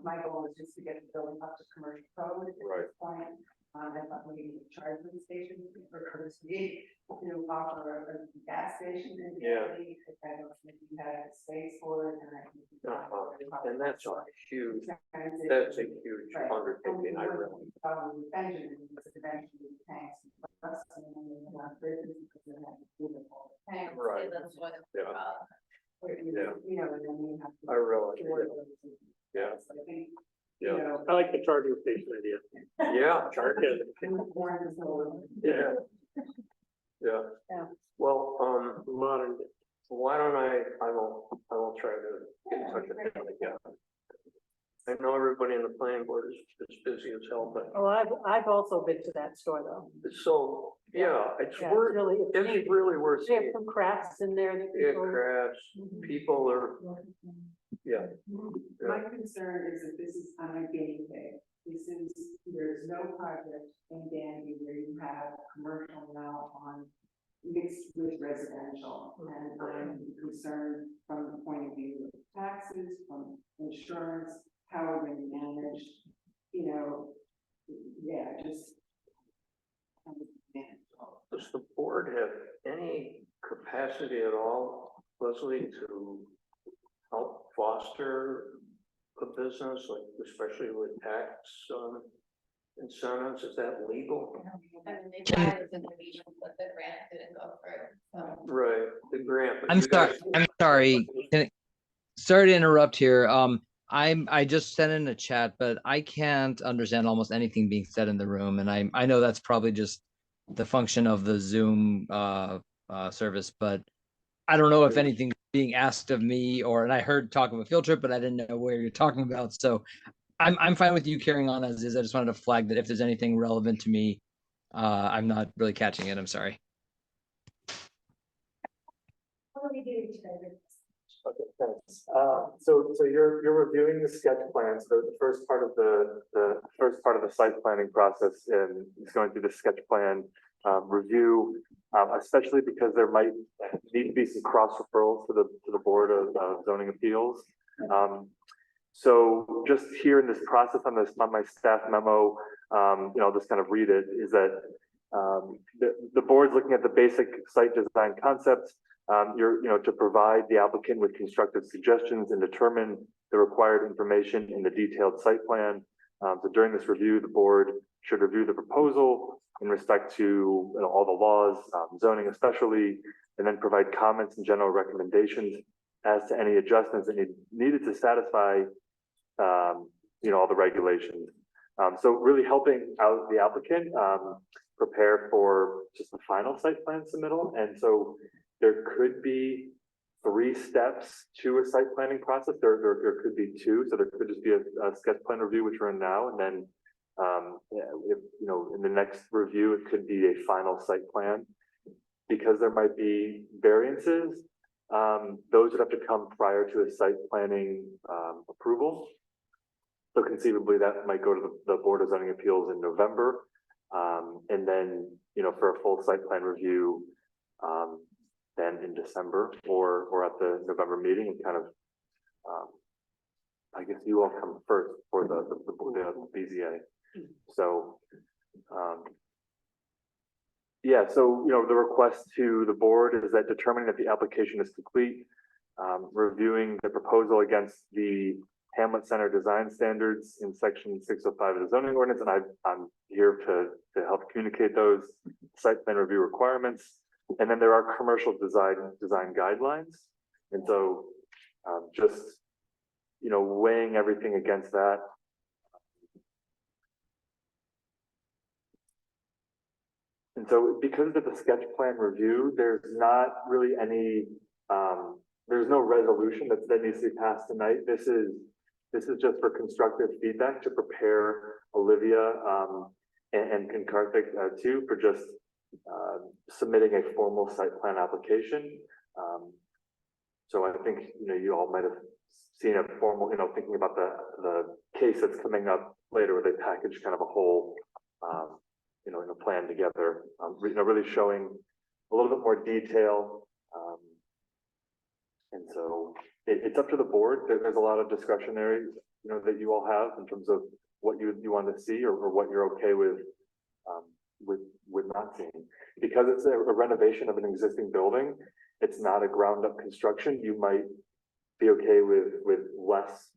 My goal is just to get the building up to commercial code at this point. I thought maybe the charging station for courtesy to offer a gas station in the city. I don't think you had space for it, and I think and that's a huge undertaking. I really. Benjamin was eventually tanks and plus, and then they have bridges because they have beautiful tanks. Right. That's what it's Yeah. about. You know, and then you have. I really. Yeah. So I think, Yeah. you know. I like the charging station idea. Yeah. Charging. Yeah. Yeah. Yeah. Well, Modern. why don't I will try to get in touch with him again. I know everybody in the planning board is as busy as helping. Oh, I've also been to that store though. So, yeah, it's Yeah, worth, it's it's really worth They have seeing. some crafts in there that Yeah, people. crafts, people are, yeah. My concern is that this is on a game day. There's no project in Danby where you have commercial now on mixed with residential. And I'm concerned from the point of view of taxes, from insurance, how are they managed, you know, yeah, just. Does the board have any capacity at all, Leslie, to help foster a business, like especially with tax incentives? Is that legal? I mean, they tried as intervention, but the grant didn't go through, so. Right, the grant. but I'm you guys- sorry, I'm sorry. Sorry to interrupt here. I just sent in a chat, but I can't understand almost anything being said in the room, and I know that's probably just the function of the Zoom service, but I don't know if anything's being asked of me, and I heard talk of a field trip, but I didn't know where you're talking about. So I'm fine with you carrying on as is. I just wanted to flag that if there's anything relevant to me, I'm not really catching it. I'm sorry. What are we doing today? Okay, thanks. So you're reviewing the sketch plans. So the first part of the first part of the site planning process is going through the sketch plan review, especially because there might need to be some cross referrals to the Board of Zoning Appeals. So just here in this process on my staff memo, I'll just kind of read it, is that the board's looking at the basic site design concepts. To provide the applicant with constructive suggestions and determine the required information in the detailed site plan. So during this review, the board should review the proposal in respect to all the laws, zoning especially, and then provide comments and general recommendations as to any adjustments that needed to satisfy, all the regulations. So really helping out the applicant prepare for just the final site plan submittal. And so there could be 3 steps to a site planning process. There could be 2. So there could just be a sketch plan review, which we're in now, and then in the next review, it could be a final site plan. Because there might be variances, those would have to come prior to a site planning approval. So conceivably, that might go to the Board of Zoning Appeals in November, and then for a full site plan review. Then in December or at the November meeting, and kind of, I guess you all come first for the BZA. So, so the request to the board is that determining that the application is complete, reviewing the proposal against the Hamlet Center design standards in section 605 of the zoning ordinance, and I'm here to help communicate those site plan review requirements. And then there are commercial design guidelines. And so just, weighing everything against that. And so because of the sketch plan review, there's not really any, there's no resolution that needs to be passed tonight. This is just for constructive feedback to prepare Olivia and Karthik too, for just submitting a formal site plan application. So I think, you all might have seen a formal, thinking about the case that's coming up later, where they package kind of a whole, in a plan together, really showing a little bit more detail. And so it's up to the board. There's a lot of discretionary, that you all have in terms of what you want to see or what you're okay with not seeing. Because it's a renovation of an existing building, it's not a ground up construction. You might be okay with less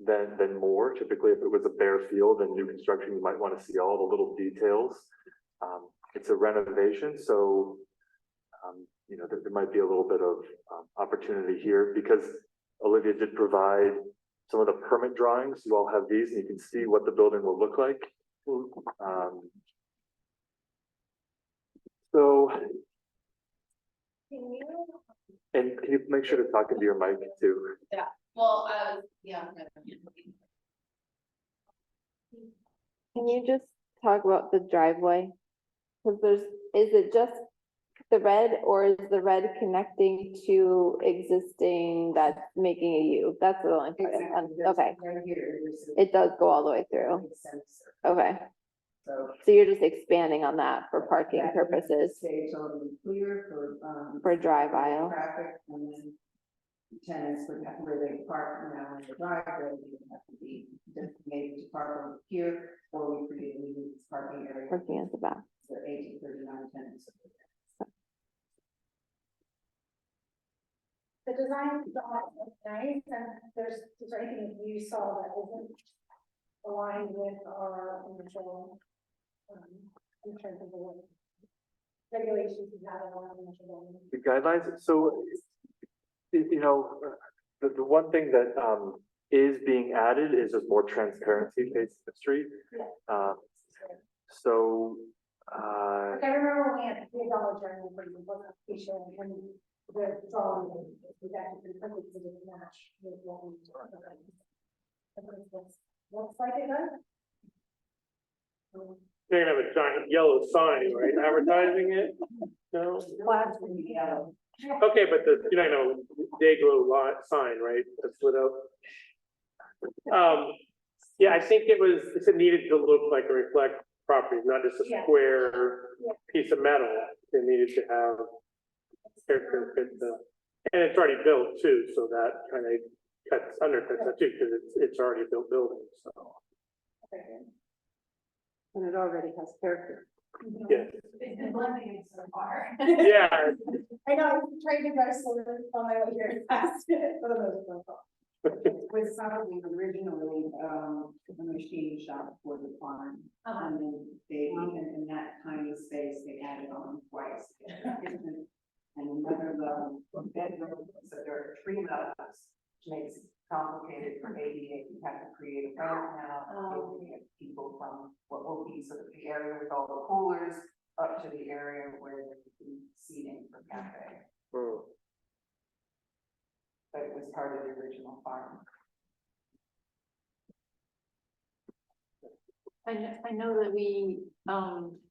than more. Typically, if it was a bare field and new construction, you might want to see all the little details. It's a renovation, so there might be a little bit of opportunity here, because Olivia did provide some of the permit drawings. You all have these, and you can see what the building will look like. So, and can you make sure to talk into your mic too? Yeah, well, yeah. Can you just talk about the driveway? Cause is it just the red or is the red connecting to existing that's making a U? That's the only part. Okay, Right here, it does go all the way through. Okay, So. so you're just expanding on that for parking purposes, Stay totally clear for drive aisle. traffic, and then tenants would have where they park now in the driveway, they would have to be designated to park over here, or we create a new parking area. Parking at the back. For 1839 tenants. The design is nice, and is there anything that you saw that isn't aligned with our initial, in terms of the regulations we had on our initial. The guidelines, so, you know, the one thing that, is being added is just more transparency facing the street. So, Like, I remember when we had the Dollar General, for example, application, and the drawing was actually pretty quickly because it didn't match with what we talked about. Looks like it does. They're gonna have a giant yellow sign, right, advertising it? No? Yellow. Okay, but the, you know, day glow lot sign, right, that's lit up. Yeah, I think it needed to look like a reflect property, not just a Yeah. square Yeah. piece of metal. It needed to have character fit and it's already built too, so that kind of undercuts that too, because it's already a built building, so. And it already has character. Yeah. It's been blending so far. Yeah, I know, I'm trying to go slow on my way here fast. For the most part. Was probably originally, a machine shop for the farm. And then they, in that tiny space, they added on twice. And another level of bedroom, so there are 3 levels, which makes it complicated for ADA. You have to create a ramp now, you get people from what will be sort of the area with all the coolers up to the area where there would be seating for cafe. But it was part of the original farm. I know that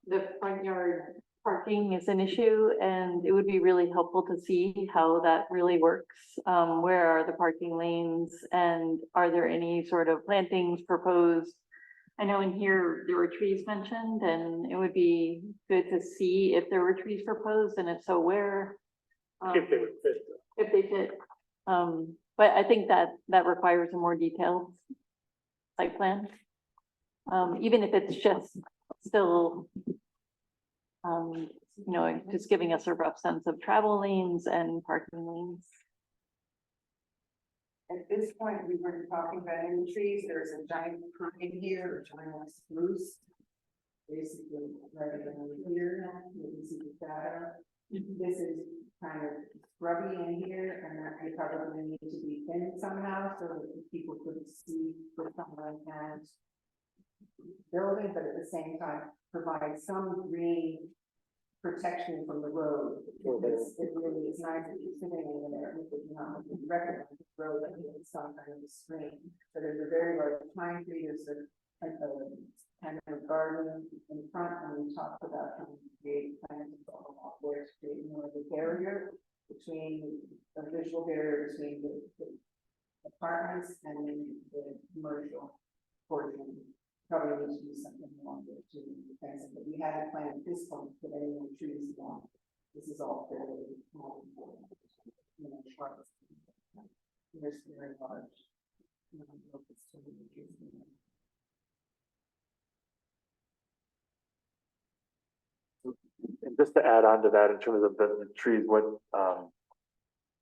the front yard parking is an issue, and it would be really helpful to see how that really works. Where are the parking lanes, and are there any sort of plantings proposed? I know in here there were trees mentioned, and it would be good to see if there were trees proposed, and if so, where. if they would fit. If they fit. But I think that requires a more detailed site plan. Even if it's just still, you know, just giving us a rough sense of travel lanes and parking lanes. At this point, we weren't talking about any trees. There's a giant pine here, a giant spruce. Basically, right in here, you can see the shadow. This is kind of scrubby in here, and that they probably need to be thinned somehow so that people could see what someone has building, but at the same time provide some green protection from the road. Because it really is nice that you're sitting in there, you know, you recognize the road and it's some kind of a screen. So there's a very large pine tree, there's a kind of garden in front, and we talked about how to create plans where to create more of a barrier between a visual barrier between the apartments and the commercial portion. Probably need to do something longer to fence it, but we had a plan at this point to put any more trees along. This is all fairly small. You know, shrubs. There's very large. And just to add on to that, in terms of the trees, when,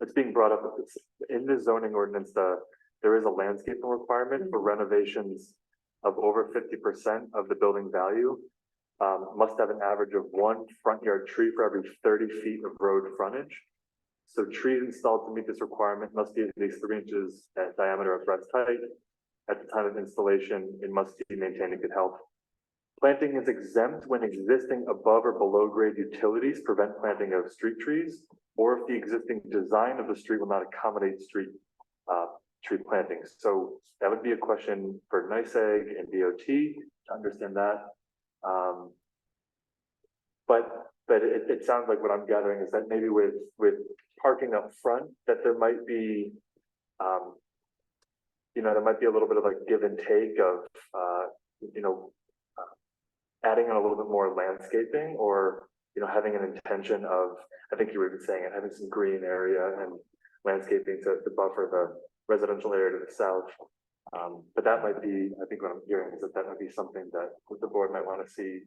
it's being brought up, it's in the zoning ordinance, there is a landscaping requirement for renovations of over 50% of the building value. Must have an average of 1 front yard tree for every 30 feet of road frontage. So trees installed to meet this requirement must be at least 3 inches at diameter of breast height. At the time of installation, it must be maintained in good health. Planting is exempt when existing above or below grade utilities prevent planting of street trees, or if the existing design of the street will not accommodate street tree plantings. So that would be a question for NICEAG and DOT. understand that. But it sounds like what I'm gathering is that maybe with parking up front, that there might be, there might be a little bit of like give and take of, adding on a little bit more landscaping, or, having an intention of, I think you were even saying it, having some green area and landscaping to buffer the residential area to the south. But that might be, I think what I'm hearing is that might be something that the board might want to see,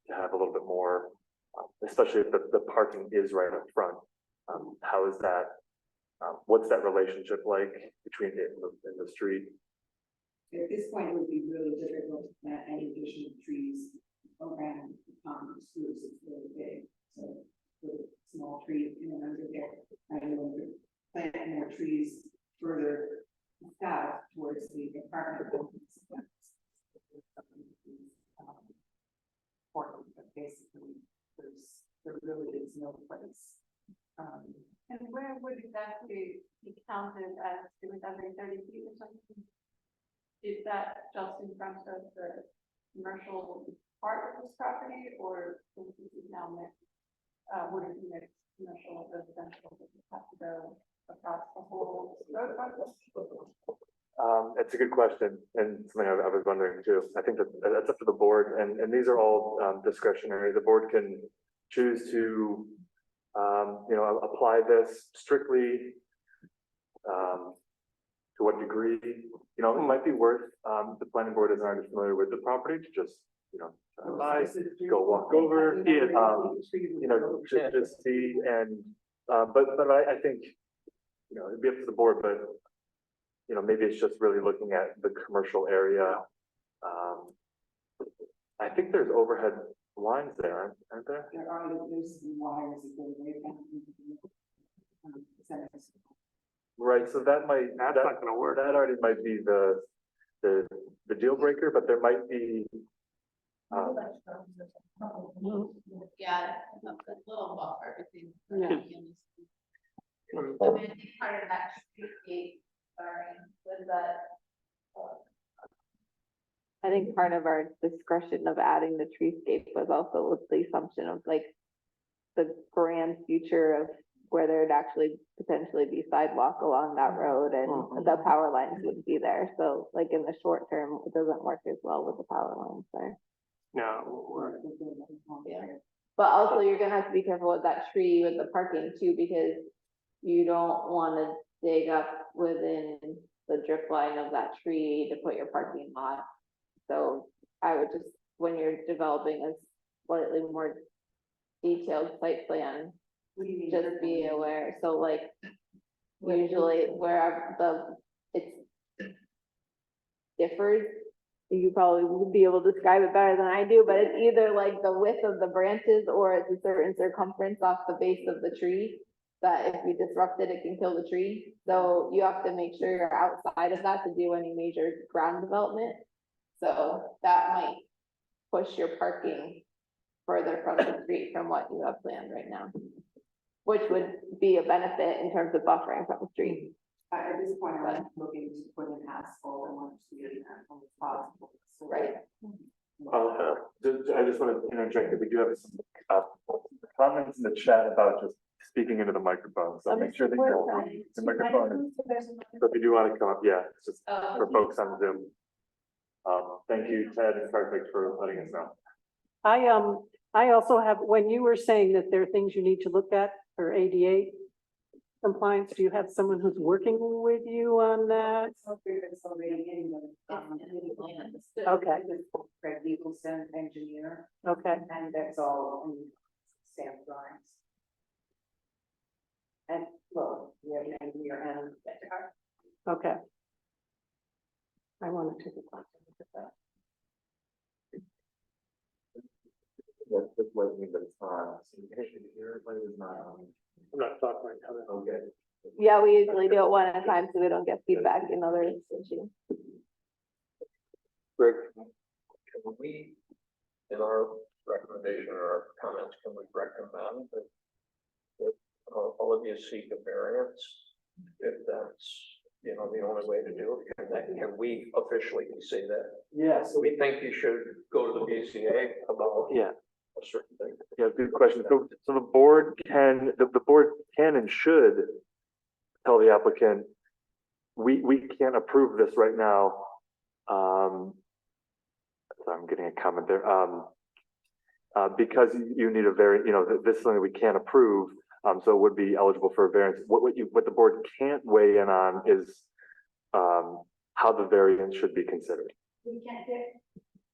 to have a little bit more, especially if the parking is right up front. How is that, what's that relationship like between it and the street? At this point, it would be really difficult to plant any additional trees around the common schools. It's really big, so with a small tree in and under there. I know we plant more trees further south towards the apartment buildings. Important, but basically, there really is no place. And where would exactly be counted as, it was every 30 feet or something? Is that just in front of the commercial part of this property, or since this is now mixed, would it be mixed commercial and residential, does it have to go across the whole road? It's a good question, and something I was wondering too. I think that's up to the board, and these are all discretionary. The board can choose to, apply this strictly. To what degree, it might be worth, the planning board isn't already familiar with the property, to just, by, go walk over, just see, and, but I think, it'd be up to the board, but, maybe it's just really looking at the commercial area. I think there's overhead lines there, aren't there? There's some wires that go way down into the center. Right, so that's not gonna work. That already might be the deal breaker, but there might be. Yeah, a little buffer between. Yeah. I mean, I think part of that streetscape, was that. I think part of our discretion of adding the treescape was also with the assumption of like the grand future of where there'd actually potentially be sidewalk along that road, and the power lines would be there. So like in the short term, it doesn't work as well with the power lines there. No. Yeah. But also you're gonna have to be careful with that tree with the parking too, because you don't wanna dig up within the drip line of that tree to put your parking lot. So I would just, when you're developing a slightly more detailed site plan, just be aware. So like usually wherever it's differs, you probably would be able to describe it better than I do, but it's either like the width of the branches or it's a certain circumference off the base of the tree, that if you disrupt it, it can kill the tree. So you have to make sure you're outside of that to do any major ground development. So that might push your parking further from the street from what you have planned right now, which would be a benefit in terms of buffering from the street. At this point, I'm looking to put in asphalt and want to be as possible. So, Right. I just want to interject that we do have some comments in the chat about just speaking into the microphone, so make sure that the microphone is, so if you do want to come up, yeah, it's just for folks on Zoom. Thank you, Ted and Karthik, for letting us know. I also have, when you were saying that there are things you need to look at for ADA compliance, do you have someone who's working with you on that? It's already in the. Okay. Craig Eagleson, engineer, Okay, and that's all in stamp drawings. And, well, we have an engineer and. okay. I want to take a look at that. That's just what we been on. Everybody is not on. I'm not talking right now. Okay. Yeah, we usually do it one at a time so we don't get feedback in other issues. Greg, can we, in our recommendation or our comments, can we recommend that Olivia seek a variance if that's you know, the only way to do it? Can we officially say that? Yeah, so We think you should go to the BCA about yeah. a certain thing. Yeah, good question. So the board can, the board can and should tell the applicant, we can't approve this right now. So I'm getting a comment there. Because you need a you know, this is something we can't approve. So it would be eligible for a variance. What the board can't weigh in on is how the variance should be considered. We can't do,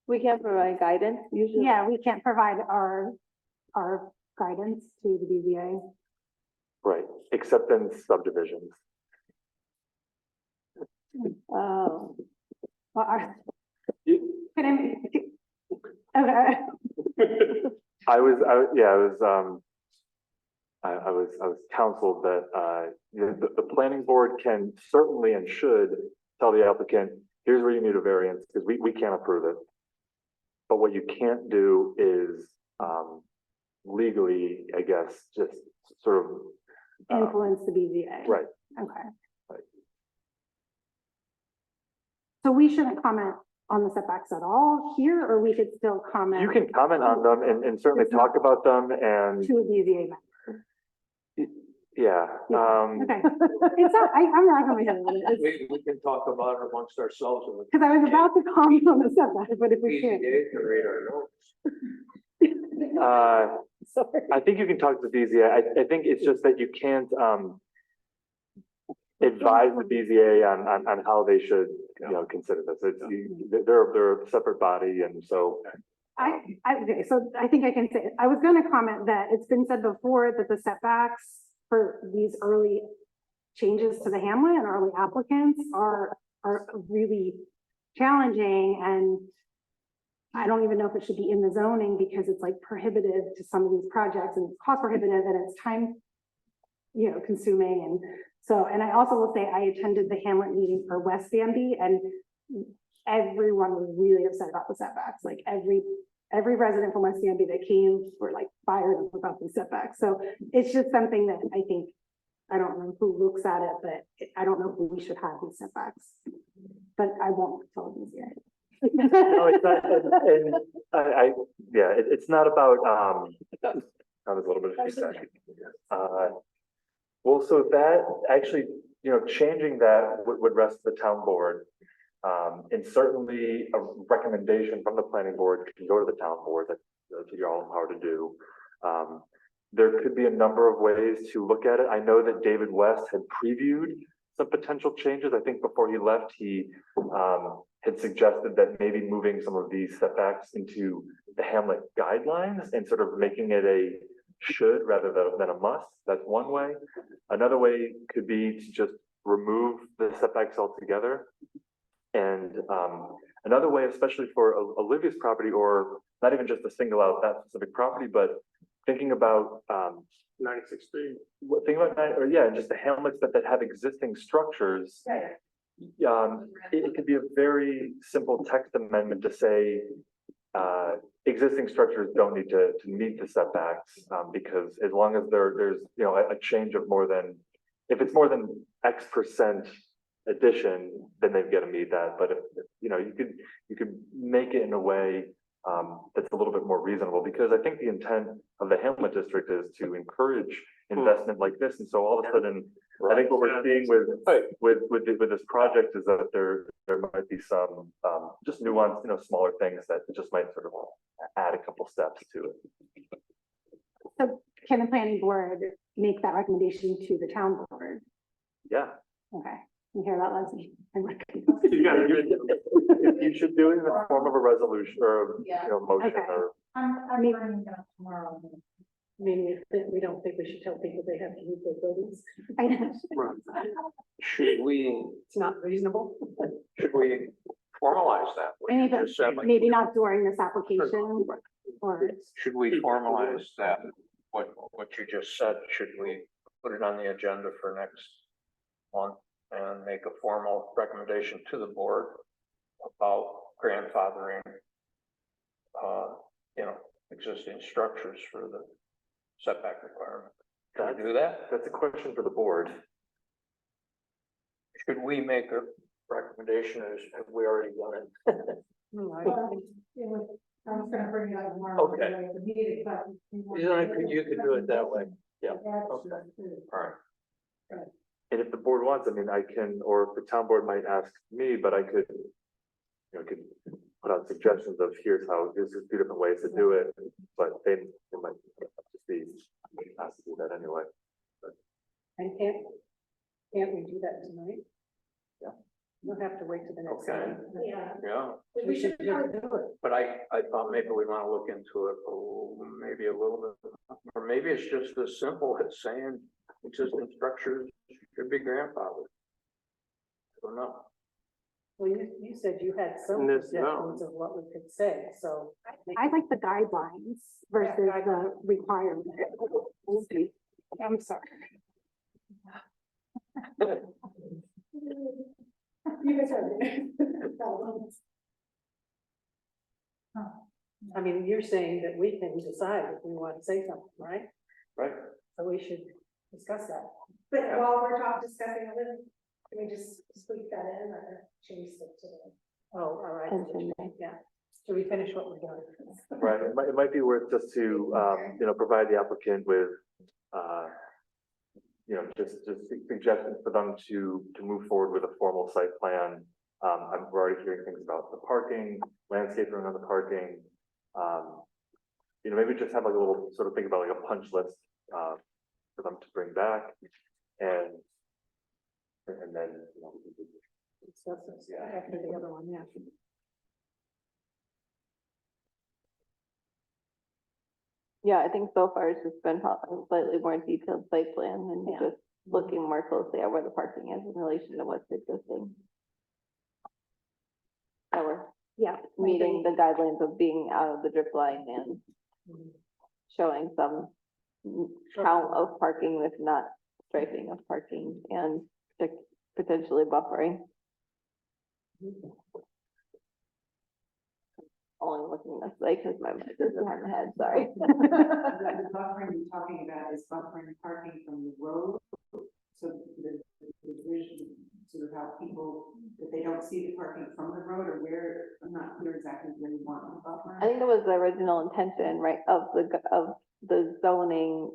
We can't provide guidance usually. yeah, we can't provide our guidance to the BZA. Right, except in subdivisions. Oh, Well, our, You- can I, okay. I was counseled that, the planning board can certainly and should tell the applicant, here's where you need a variance, because we can't approve it. But what you can't do is, legally, I guess, just sort of. Influence the BZA. Right. Okay. Right. So we shouldn't comment on the setbacks at all here, or we could still comment? You can comment on them and certainly It's not- talk about them and, To a BZA member. yeah. Okay. It's not, I'm not gonna get it. We can talk about it amongst ourselves. And Because I was about to comment on the setback, but if we can't. BZA can read our notes. Sorry. I think you can talk to the BZA. I think it's just that you can't, advise the BZA on how they should, you know, consider this. They're a separate body, and so. Okay, so I think I can say, I was gonna comment that it's been said before that the setbacks for these early changes to the hamlet and early applicants are really challenging, and I don't even know if it should be in the zoning because it's like prohibitive to some of these projects, and it's cost prohibitive, and it's time, you know, consuming. And so, and I also will say I attended the hamlet meeting for West Danby, and everyone was really upset about the setbacks. Like every resident from West Danby that came were like fired up about the setbacks. So it's just something that I think, I don't know who looks at it, but I don't know who we should have these setbacks. But I won't tell them yet. No, it's not, and yeah, it's not about, that was a little bit of feedback. Well, so that actually, you know, changing that would rest the town board. And certainly a recommendation from the planning board can go to the town board, that's your own power to do. There could be a number of ways to look at it. I know that David West had previewed some potential changes. I think before he left, he had suggested that maybe moving some of these setbacks into the hamlet guidelines and sort of making it a should rather than a must. That's one way. Another way could be to just remove the setbacks altogether. And another way, especially for Olivia's property, or not even just to single out that specific property, but thinking about 96.3. thinking about that, or yeah, just the hamlets that have existing structures. It could be a very simple text amendment to say existing structures don't need to meet the setbacks, because as long as there's, you know, a change of more than, if it's more than X% addition, then they've got to meet that. But if you know, you could make it in a way that's a little bit more reasonable, because I think the intent of the hamlet district is to encourage investment like this. And so all of a sudden, I think what we're seeing with this project is that there might be some just nuanced, you know, smaller things that just might sort of add a couple steps to it. So can the planning board make that recommendation to the town board? Yeah. Okay, you hear that, Leslie? You should do it in the form of a resolution or, you know, motion Okay. or. I'm running down tomorrow. Maybe we don't think we should tell people they have to use their buildings. I know. Should we It's not reasonable. formalize that? What you Maybe, just said, like, maybe not during this application, or, should we formalize that? What you just said, should we put it on the agenda for next month and make a formal recommendation to the board about grandfathering, you know, existing structures for the setback requirement? Can we do that? That's a question for the board. should we make a recommendation or have we already done it? No, I don't think- I was gonna bring it up tomorrow. Okay. at the meeting, but- You could do it that way. Yeah, okay. All right. And if the board wants, I mean, I can, or if the town board might ask me, but I could, could put out suggestions of here's two different ways to do it, but they might just be asked to do that anyway. And can't we do that tonight? Yeah. We'll have to wait till the next Okay. meeting. Yeah, We should just do it. but I thought maybe we want to look into it, maybe a little bit, or maybe it's just as simple as saying existing structures should be grandfathered. I don't know. Well, you said you had some In this suggestions of what we could say, so. I like the guidelines versus the requirement. I'm sorry. You guys are. I mean, you're saying that we can decide if we want to say something, right? Right. So we should discuss that. But while we're discussing a little, can we just squeak that in or change it to the? Oh, all right. Tension there. Yeah. Should we finish what we're doing? Right, it might be worth just to, provide the applicant with, just suggestions for them to move forward with a formal site plan. I'm already hearing things about the parking, landscaping around the parking. Maybe just have like a little sort of think about like a punch list, for them to bring back and then, Discuss this after the other one, yeah. Yeah, I think so far it's just been a slightly more detailed site plan and Yeah. just looking more closely at where the parking is in relation to what's existing. So we're meeting the guidelines of being out of the drip line and showing some count of parking, if not striping of parking and potentially buffering. Only looking this way because my mind is in my head, sorry. The buffering you're talking about is buffering parking from the road, so the vision, sort of how people, that they don't see the parking from the road, or where, I'm not clear exactly where you want the buffer. I think that was the original intention, right, of the zoning,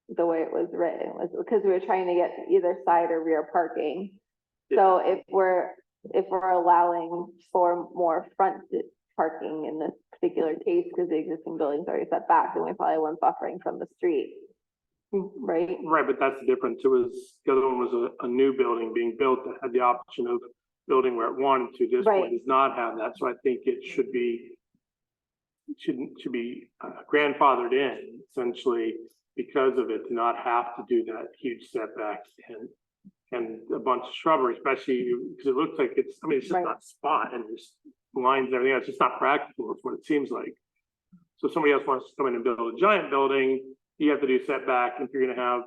the way it was written, was because we were trying to get either side or rear parking. So if we're allowing for more front parking in this particular case, because the existing building's already set back, then we probably want buffering from the street. Right? Right, but that's the difference. It was, the other one was a new building being built that had the option of building where it wanted to. This one does not have that, so I think it should be grandfathered in, essentially, because of it, to not have to do that huge setback and a bunch of shrubbery, especially because it looks like it's just not spot and there's lines and everything else. It's just not practical. It's what it seems like. So if somebody else wants to come in and build a giant building, you have to do setback. And if you're going to have,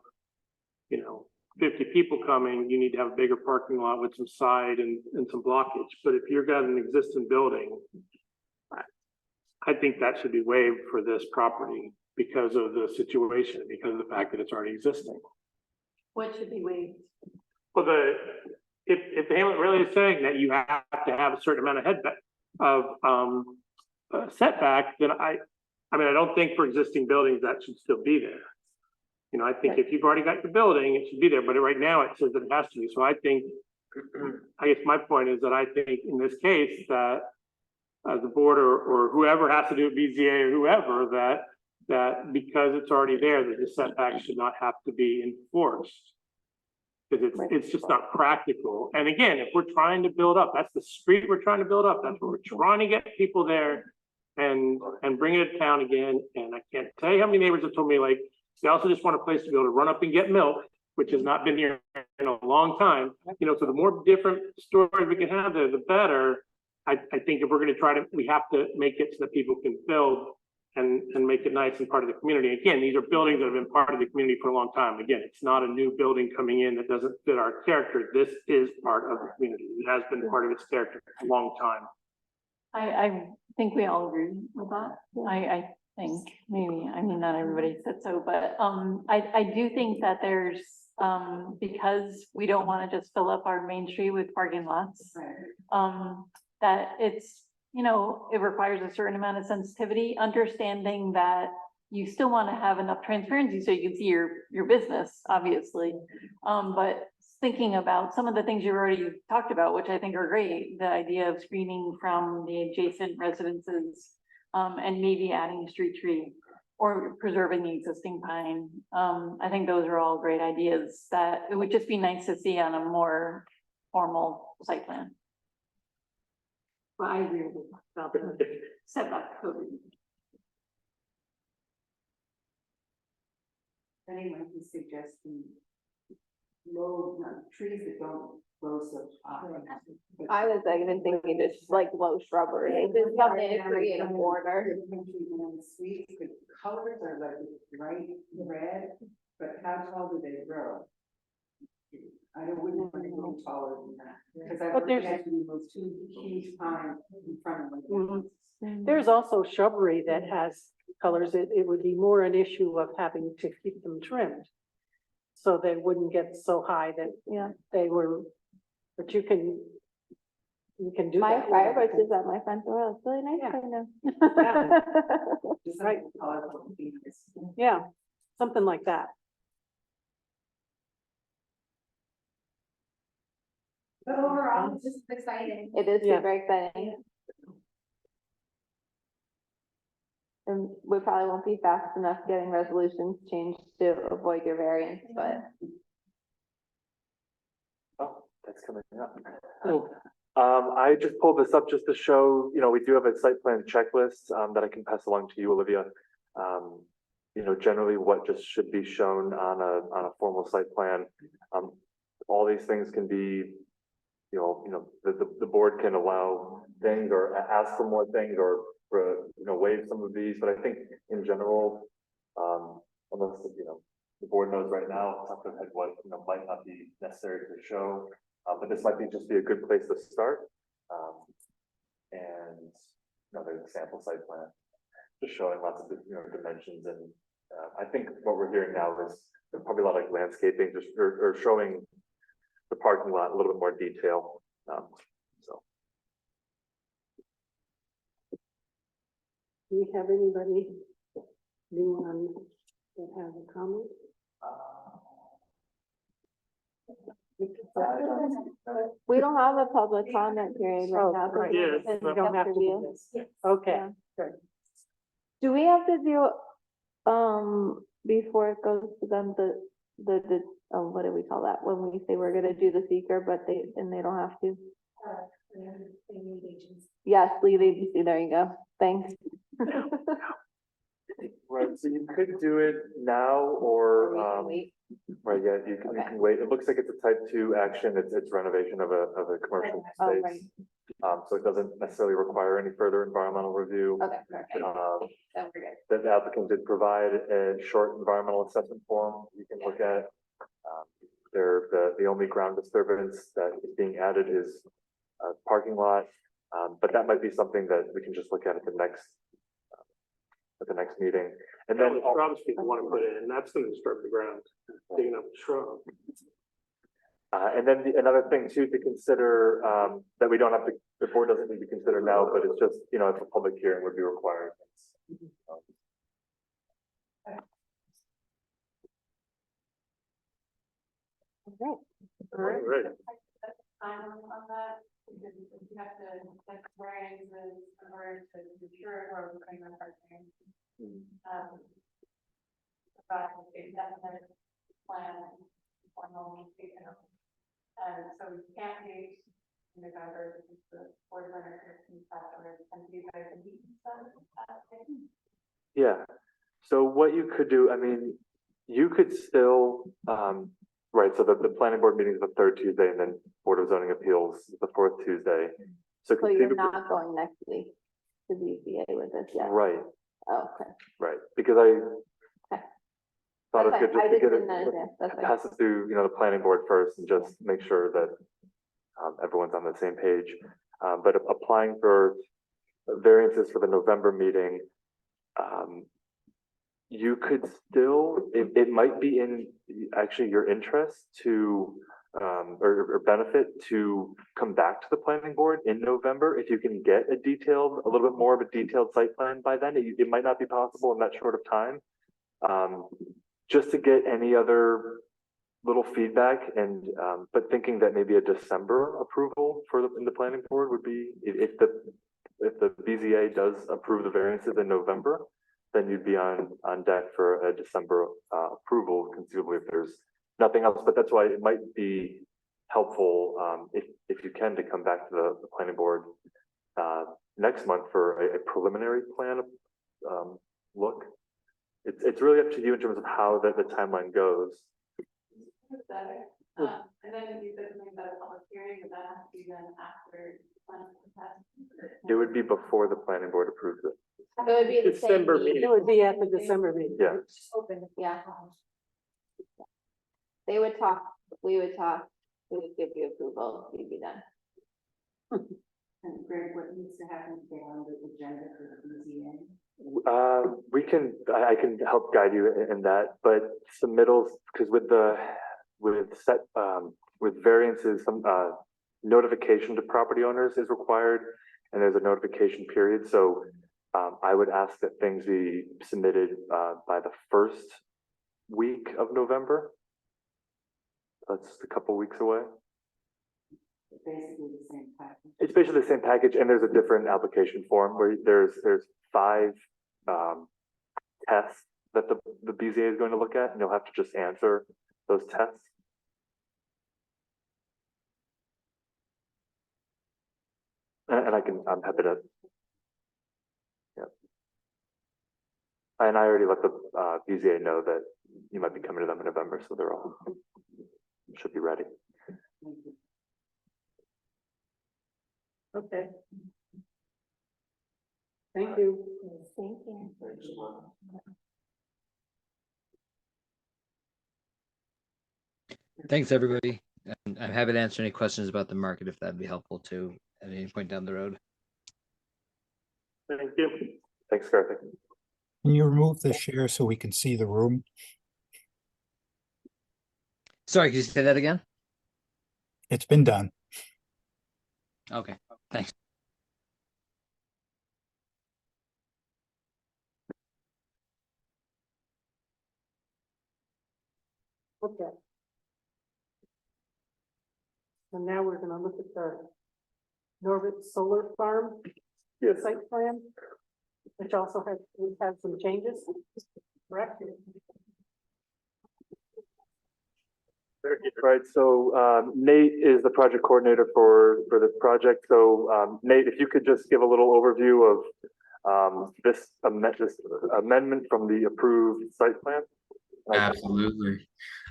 50 people coming, you need to have a bigger parking lot with some side and some blockage. But if you've got an existing building, I think that should be waived for this property because of the situation, because of the fact that it's already existing. What should be waived? Well, if the Hamlet really is saying that you have to have a certain amount of setback, then I don't think for existing buildings that should still be there. I think if you've already got your building, it should be there, but right now it says that it has to be. So I think, I guess my point is that I think in this case that the board or whoever has to do it, BZA or whoever, that because it's already there, that the setback should not have to be enforced. Because it's just not practical. And again, if we're trying to build up, that's the street we're trying to build up. That's where we're trying to get people there and bring it to town again. And I can't tell you how many neighbors have told me, like, they also just want a place to be able to run up and get milk, which has not been here in a long time. So the more different stories we can have there, the better. I think if we're going to we have to make it so that people can build and make it nice and part of the community. Again, these are buildings that have been part of the community for a long time. Again, it's not a new building coming in that doesn't fit our character. This is part of the community. It has been part of its character for a long time. I think we all agree with that. I think maybe, not everybody said so, but I do think that there's because we don't want to just fill up our main street with parking lots. That it's, you know, it requires a certain amount of sensitivity, understanding that you still want to have enough transparency so you can see your business, obviously. But thinking about some of the things you've already talked about, which I think are great, the idea of screening from the adjacent residences, and maybe adding a street tree or preserving the existing pine. I think those are all great ideas that it would just be nice to see on a more formal site plan. I agree with you about the setback code. Anyone can suggest low, trees that don't grow so high. I was even thinking just like low shrubbery, just something to create a border. Sweets, the colors are like bright red, but how tall do they grow? Wouldn't want to go taller than that, because I've But there's- actually moved 2 huge pines in front of my. There's also shrubbery that has colors. It would be more an issue of having to keep them trimmed. So they wouldn't get so high that Yeah, they were, but you can do my that. fire bushes at my front door, it's really nice Yeah. right now. Just Right. like colorful pieces. Yeah, something like that. But overall, it's just exciting. It is Yeah. super exciting. And we probably won't be fast enough getting resolutions changed to avoid your variance, but Oh, that's coming up. I just pulled this up just to show, you know, we do have a site plan checklist, that I can pass along to you, Olivia. You know, generally what just should be shown on a formal site plan. All these things can be, the board can allow things or ask for more things or, waive some of these, but I think in general, unless, the board knows right now, off the top of their head what, might not be necessary to show. But this might just be a good place to start. And another sample site plan, just showing lots of, dimensions. And I think what we're hearing now is probably a lot of like landscaping, just or showing the parking lot in a little bit more detail. So. Do we have anybody new on that has a comment? we don't have a public comment period right Oh, now. 'cause right. Yes, it's We don't have to review. do this. Okay, Yeah. good. Do we have to do, before it goes to them, what do we call that? When we say we're gonna do the seeker, but they don't have to? Yes, lead agency, there you go, thanks. Right, so you could do it now or, Wait. right, yeah, you Okay. can wait. It looks like it's a type 2 action. It's renovation of a commercial Oh, space. right. So it doesn't necessarily require any further environmental review. Okay, perfect, then we're good. The applicant did provide a short environmental assessment form you can look at. The only ground disturbance that is being added is a parking lot. But that might be something that we can just look at the next meeting. And That then, was shrubs people want to put in, and that's gonna disturb the ground, digging up a shrub. another thing too to consider, that we don't have to, the board doesn't need to consider now, but it's just, if a public hearing would be required. Right. On that, because you have to, like, variances in order to ensure or bring the parking. Provide a definite plan, formal, and so we can't use in the gutter, the board letter and stuff, and you guys can meet stuff. Yeah, so what you could do, I mean, you could still, right, so the planning board meeting is the 3rd Tuesday and then Board of Zoning Appeals is the 4th Tuesday. So So you're conceivably- not going next week to BCA with this yet? Right, Oh, okay. right, because I thought it was That's good fine. I just to just get didn't it, understand. That's fine. pass it through, the planning board first and just make sure that everyone's on the same page. But applying for variances for the November meeting, you could still, it might be in actually your interest to, or benefit to come back to the planning board in November. If you can get a little bit more of a detailed site plan by then, it might not be possible in that short of time. Just to get any other little feedback and, but thinking that maybe a December approval in the planning board would be, if the BZA does approve the variances in November, then you'd be on deck for a December approval, conceivably if there's nothing else. But that's why it might be helpful, if you can, to come back to the planning board next month for a preliminary plan look. It's really up to you in terms of how the timeline goes. Better. And then you said something about a public hearing, but that has to be done after. It would be before the planning board approves it. It would be the same December meeting. meeting. It would be at the December meeting. Yeah. Yeah. They would talk, we would talk, we would give you approval, you'd be done. And Greg, what needs to happen to get on the agenda for the BZA? I can help guide you in that, but submittals, because with variances, some notification to property owners is required, and there's a notification period. So I would ask that things be submitted by the first week of November. That's a couple weeks away. Basically the same package. It's basically the same package, and there's a different application form where there's 5 tests that the BZA is going to look at, and you'll have to just answer those tests. And I'm happy to. Yeah. And I already let the BZA know that you might be coming to them in November, so they're all should be ready. Okay. Thank you. Thank you. Thanks, everybody. And I'm happy to answer any questions about the market if that'd be helpful too at any point down the road. Thank you. Thanks, Karthik. Can you remove the share so we can see the room? Sorry, can you say that again? It's been done. Okay, thanks. Okay. And now we're gonna look at the Norbut Solar Farm site plan, which also we've had some changes, correct? Right, so Nate is the project coordinator for this project. So Nate, if you could just give a little overview of this amendment from the approved site plan. Absolutely.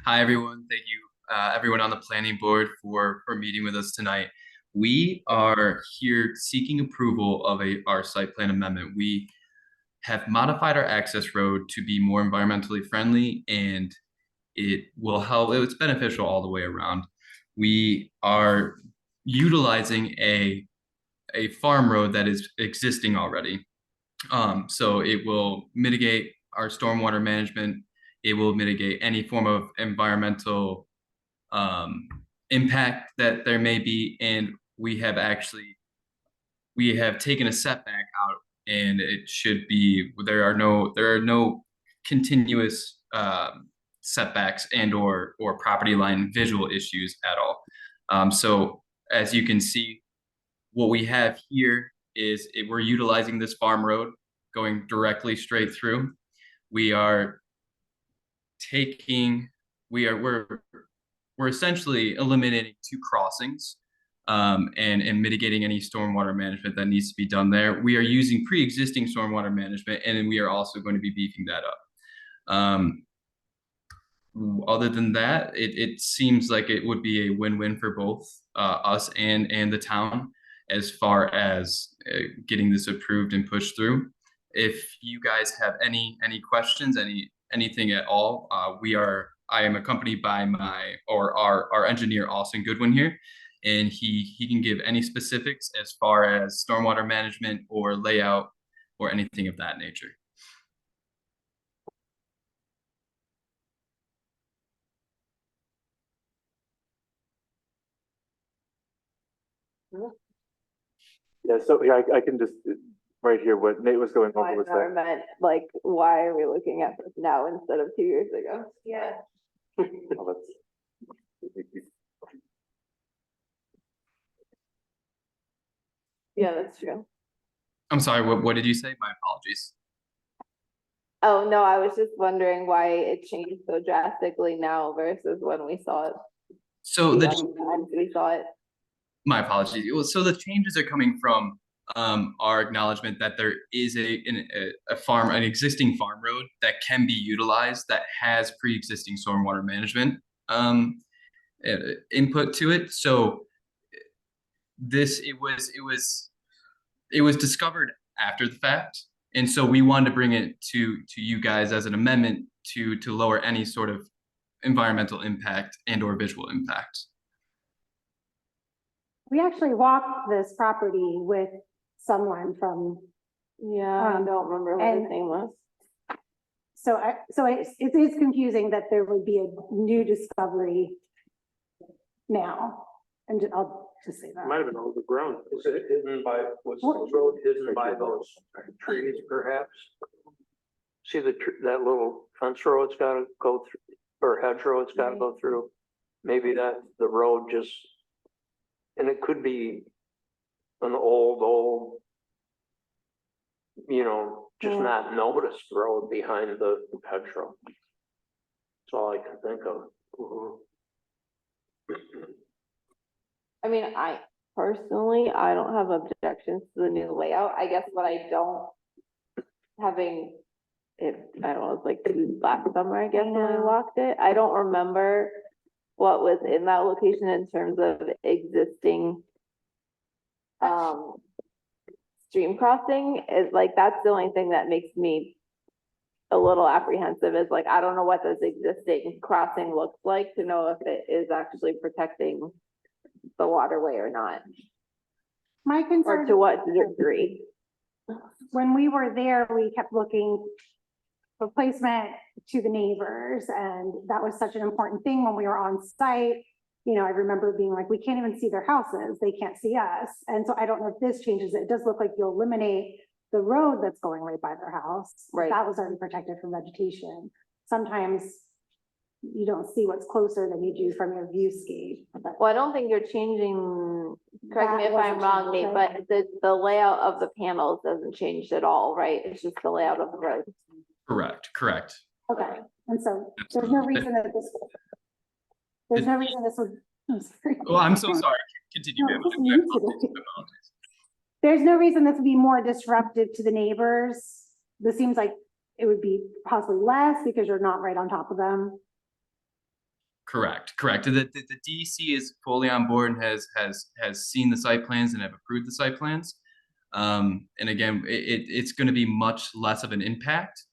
Hi, everyone. Thank you, everyone on the planning board for meeting with us tonight. We are here seeking approval of our site plan amendment. We have modified our access road to be more environmentally friendly, and it will help. It's beneficial all the way around. We are utilizing a farm road that is existing already. So it will mitigate our stormwater management. It will mitigate any form of environmental impact that there may be. And we have taken a setback out, and it should be, there are no continuous setbacks and or property line visual issues at all. So as you can see, what we have here is we're utilizing this farm road going directly straight through. We're essentially eliminating 2 crossings and mitigating any stormwater management that needs to be done there. We are using pre-existing stormwater management, and then we are also going to be beefing that up. Other than that, it seems like it would be a win-win for both us and the town as far as getting this approved and pushed through. If you guys have any questions, anything at all, I am accompanied by our engineer Austin Goodwin here, and he can give any specifics as far as stormwater management or layout or anything of that nature. Yeah, so yeah, I can just, right here, what Nate was going I over was never that. meant, like, why are we looking at this now instead of 2 years ago? Yeah. Oh, that's- Yeah, that's true. I'm sorry, what did you say? My apologies. Oh, no, I was just wondering why it changed so drastically now versus when we saw it. So the the other times we saw it. My apologies. Well, so the changes are coming from our acknowledgement that there is an existing farm road that can be utilized that has pre-existing stormwater management input to it. So it was discovered after the fact, and so we wanted to bring it to you guys as an amendment to lower any sort of environmental impact and or visual impact. We actually walked this property with someone from, Yeah, I don't remember what his and- name was. so it is confusing that there would be a new discovery now. And I'll just say Might that. have been overgrown. Is it hidden by, was the road hidden by those trees perhaps? See that little fence row it's gotta go through, or hedgerow it's gotta go through? Maybe that the road just, and it could be an old, just not noticed road behind the hedgerow. That's all I can think of. I mean, I personally, I don't have objections to the new layout. I guess what I don't, having it, I don't know, it's like last summer, I guess, when I walked it. I don't remember what was in that location in terms of existing stream crossing. Is like, that's the only thing that makes me a little apprehensive, is like, I don't know what this existing crossing looks like to know if it is actually protecting the waterway or not, My or concern, to what degree. when we were there, we kept looking replacement to the neighbors, and that was such an important thing when we were on site. I remember being like, we can't even see their houses, they can't see us. And so I don't know if this changes it. It does look like you'll eliminate the road that's going right by their house. Right. That was already protected from vegetation. Sometimes you don't see what's closer than you do from your viewscape. But Well, I don't think you're changing, correct me That if I'm wasn't wrong, changed, Nate, right? but the layout of the panels doesn't change at all, right? It's just the layout of the road. Correct. Okay, and so there's no reason that this would, I'm sorry. Well, I'm so sorry. Continue, No, ma'am. this is My new apologies. today. My apologies. There's no reason this would be more disruptive to the neighbors. This seems like it would be possibly less because you're not right on top of them. Correct. The DEC is fully on board and has seen the site plans and have approved the site plans. And again, it's going to be much less of an impact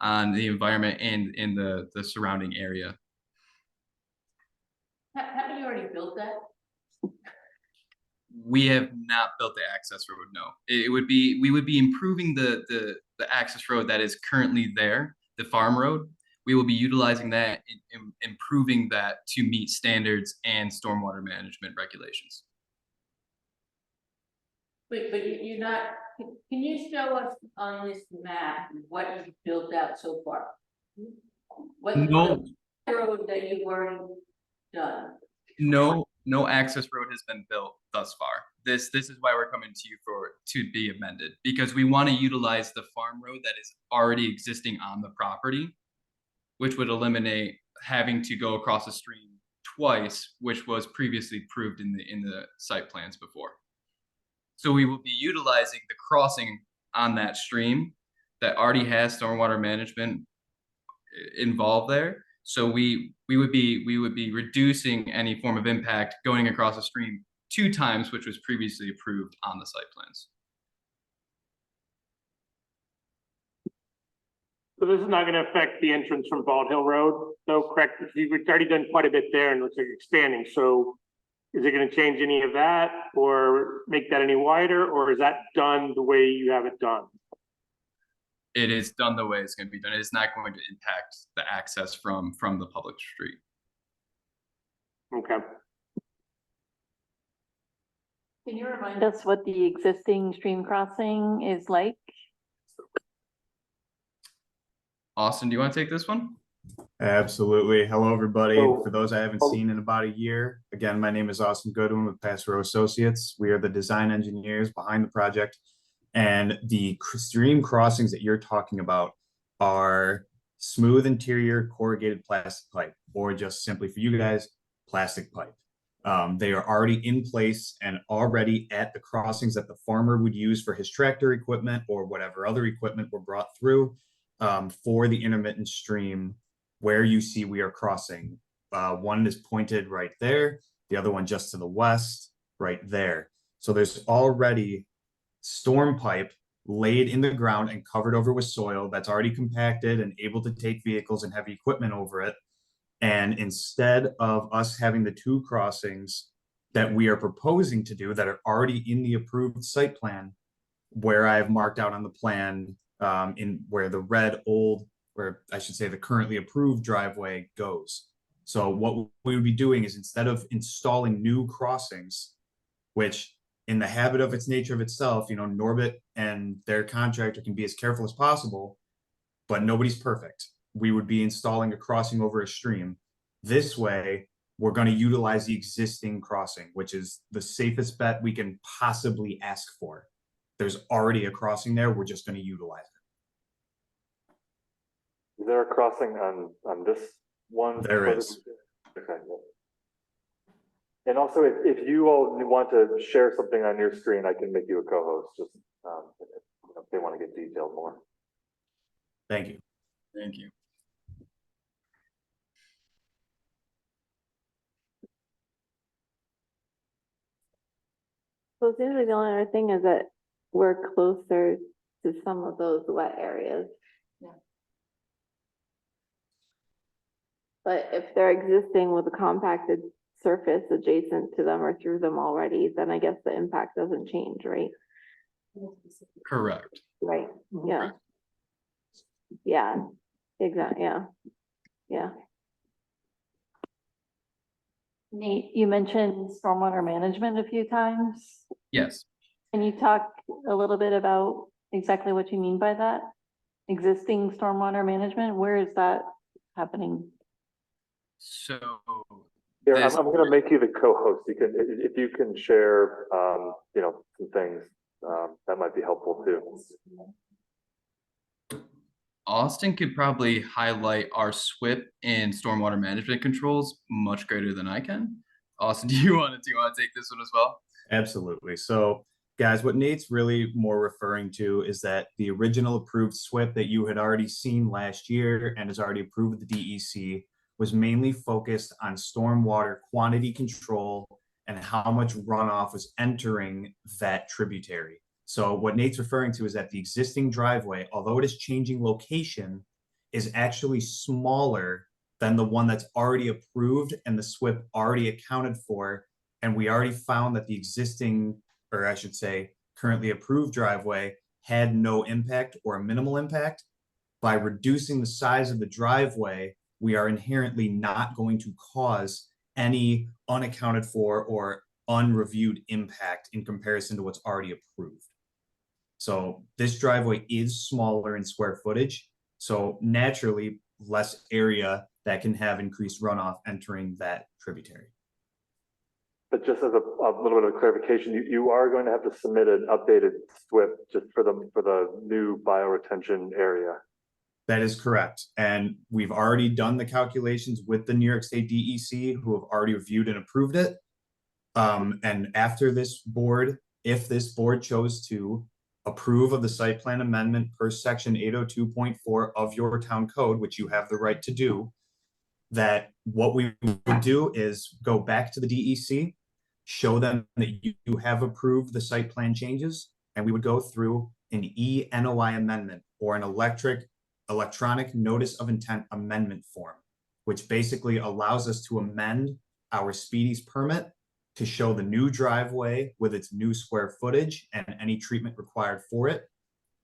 on the environment and in the surrounding area. Haven't you already built that? We have not built the access road. No, we would be improving the access road that is currently there, the farm road. We will be utilizing that and improving that to meet standards and stormwater management regulations. But you're not, can you show us on this map what you've built out so far? What No. road that you weren't done? No access road has been built thus far. This is why we're coming to you to be amended, because we want to utilize the farm road that is already existing on the property, which would eliminate having to go across the stream twice, which was previously approved in the site plans before. So we will be utilizing the crossing on that stream that already has stormwater management involved there. So we would be reducing any form of impact going across the stream 2 times, which was previously approved on the site plans. So this is not gonna affect the entrance from Bald Hill Road, no, correct? You've already done quite a bit there and looks like expanding, so is it gonna change any of that or make that any wider, or is that done the way you have it done? It is done the way it's going to be done. It is not going to impact the access from the public street. Okay. Can you remind us what the existing stream crossing is like? Austin, do you want to take this one? Absolutely. Hello, everybody. Oh, For those I haven't seen in about a year, again, my name is Austin Goodwin with Pass Row Associates. We are the design engineers behind the project. And the stream crossings that you're talking about are smooth interior corrugated plastic pipe, or just simply for you guys, plastic pipe. They are already in place and already at the crossings that the farmer would use for his tractor equipment or whatever other equipment were brought through for the intermittent stream where you see we are crossing. One is pointed right there, the other one just to the west, right there. So there's already storm pipe laid in the ground and covered over with soil that's already compacted and able to take vehicles and heavy equipment over it. And instead of us having the two crossings that we are proposing to do that are already in the approved site plan, where I've marked out on the plan in where the red old, where I should say the currently approved driveway goes. So what we would be doing is, instead of installing new crossings, which in the habit of its nature of itself, you know, Norbut and their contractor can be as careful as possible, but nobody's perfect. We would be installing a crossing over a stream. This way, we're going to utilize the existing crossing, which is the safest bet we can possibly ask for. There's already a crossing there. We're just going to utilize it. Is there a crossing on this one? There is. Okay. And also, if you all want to share something on your screen, I can make you a co-host, just if they want to get detailed more. Thank you. Thank you. So it seems like the only other thing is that we're closer to some of those wet areas. Yeah. But if they're existing with a compacted surface adjacent to them or through them already, then I guess the impact doesn't change, right? Correct. Right, yeah. Yeah, exactly, yeah, yeah. Nate, you mentioned stormwater management a few times. Yes. Can you talk a little bit about exactly what you mean by that? Existing stormwater management, where is that happening? So Here, this- I'm going to make you the co-host. You can, if you can share, you know, some things that might be helpful too. Austin could probably highlight our SWIP and stormwater management controls much greater than I can. Austin, do you want to take this one as well? Absolutely. So, guys, what Nate's really more referring to is that the original approved SWIP that you had already seen last year and is already approved with the DEC was mainly focused on stormwater quantity control and how much runoff was entering that tributary. So what Nate's referring to is that the existing driveway, although it is changing location, is actually smaller than the one that's already approved and the SWIP already accounted for. And we already found that the existing, or I should say, currently approved driveway had no impact or a minimal impact. By reducing the size of the driveway, we are inherently not going to cause any unaccounted for or unreviewed impact in comparison to what's already approved. So this driveway is smaller in square footage, so naturally less area that can have increased runoff entering that tributary. But just as a little bit of clarification, you are going to have to submit an updated SWIP just for the new bioretention area. That is correct. And we've already done the calculations with the New York State DEC, who have already reviewed and approved it. And after this board, if this board chose to approve of the site plan amendment per section 802.4 of your town code, which you have the right to do, that what we would do is go back to the DEC, show them that you have approved the site plan changes, and we would go through an ENOI amendment or an electronic notice of intent amendment form, which basically allows us to amend our Speedy's permit to show the new driveway with its new square footage and any treatment required for it.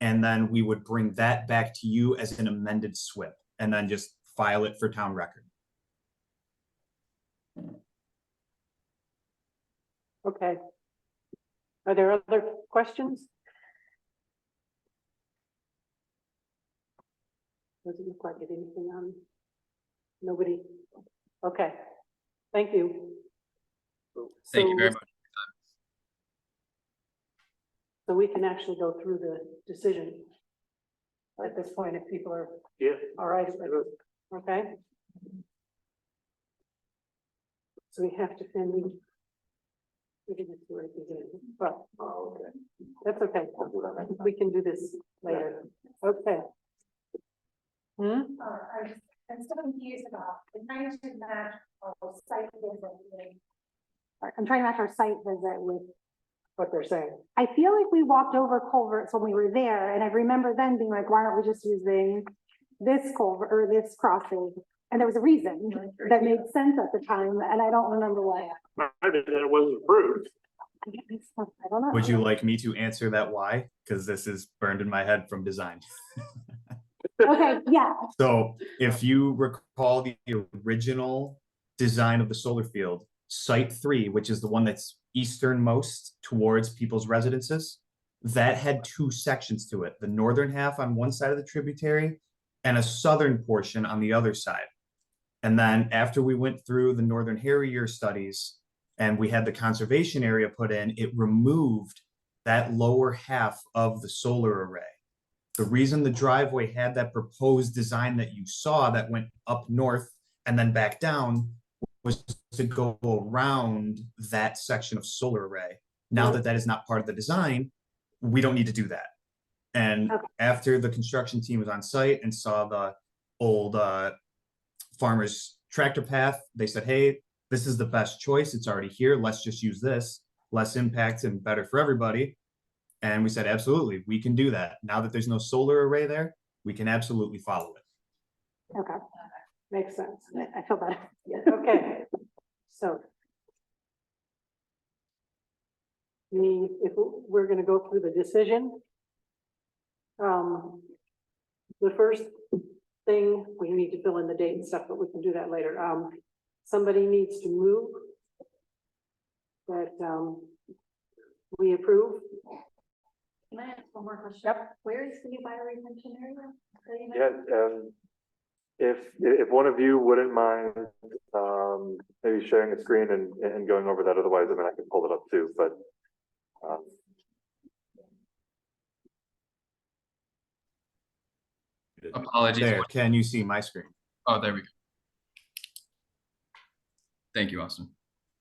And then we would bring that back to you as an amended SWIP and then just file it for town record. Okay. Are there other questions? Doesn't look like it, anything on, nobody, okay, thank you. Thank you very So- much. So we can actually go through the decision at this point if people are Yeah. all right with it, okay? So we have to send you. We didn't do it at the beginning, but that's okay. We can do this later. Okay. I'm still confused about, I'm trying to match our site visit with. I'm trying to match our site visit with. What they're saying. I feel like we walked over culverts when we were there, and I remember then being like, why aren't we just using this culvert or this crossing? And there was a reason that made sense at the time, and I don't remember why. Might have been that it wasn't approved. I don't know. Would you like me to answer that why? Because this is burned in my head from design. Okay, yeah, So if you recall the original design of the solar field, site 3, which is the one that's easternmost towards people's residences, that had 2 sections to it, the northern half on one side of the tributary and a southern portion on the other side. And then after we went through the Northern Harrier studies and we had the conservation area put in, it removed that lower half of the solar array. The reason the driveway had that proposed design that you saw that went up north and then back down was to go around that section of solar array. Now that that is not part of the design, we don't need to do that. And after the construction team was on site and saw the old farmer's tractor path, they said, hey, this is the best choice. It's already here. Let's just use this. Less impact and better for everybody. And we said, absolutely, we can do that. Now that there's no solar array there, we can absolutely follow it. Okay, makes sense. I feel better. Okay, so. If we're gonna go through the decision. The first thing, we need to fill in the date and stuff, but we can do that later. Somebody needs to move. That, we approve. Can I ask one more question? Yep. Where is the new bioretention area? that you Yeah, mentioned? if one of you wouldn't mind, maybe sharing a screen and going over that, otherwise, I mean, I can pull it up too, but. Apologies. There, can you see my screen? Oh, there we go. Thank you, Austin.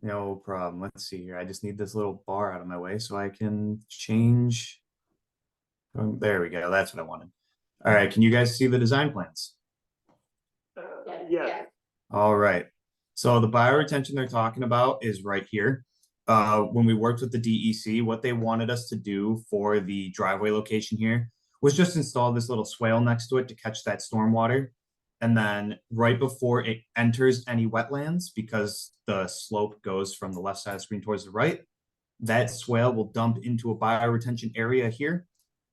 No problem. Let's see here. I just need this little bar out of my way so I can change. There we go. That's what I wanted. All right. Can you guys see the design plans? Yeah. All right. So the bioretention they're talking about is right here. When we worked with the DEC, what they wanted us to do for the driveway location here was just install this little swale next to it to catch that stormwater. And then right before it enters any wetlands, because the slope goes from the left side of the screen towards the right, that swale will dump into a bioretention area here.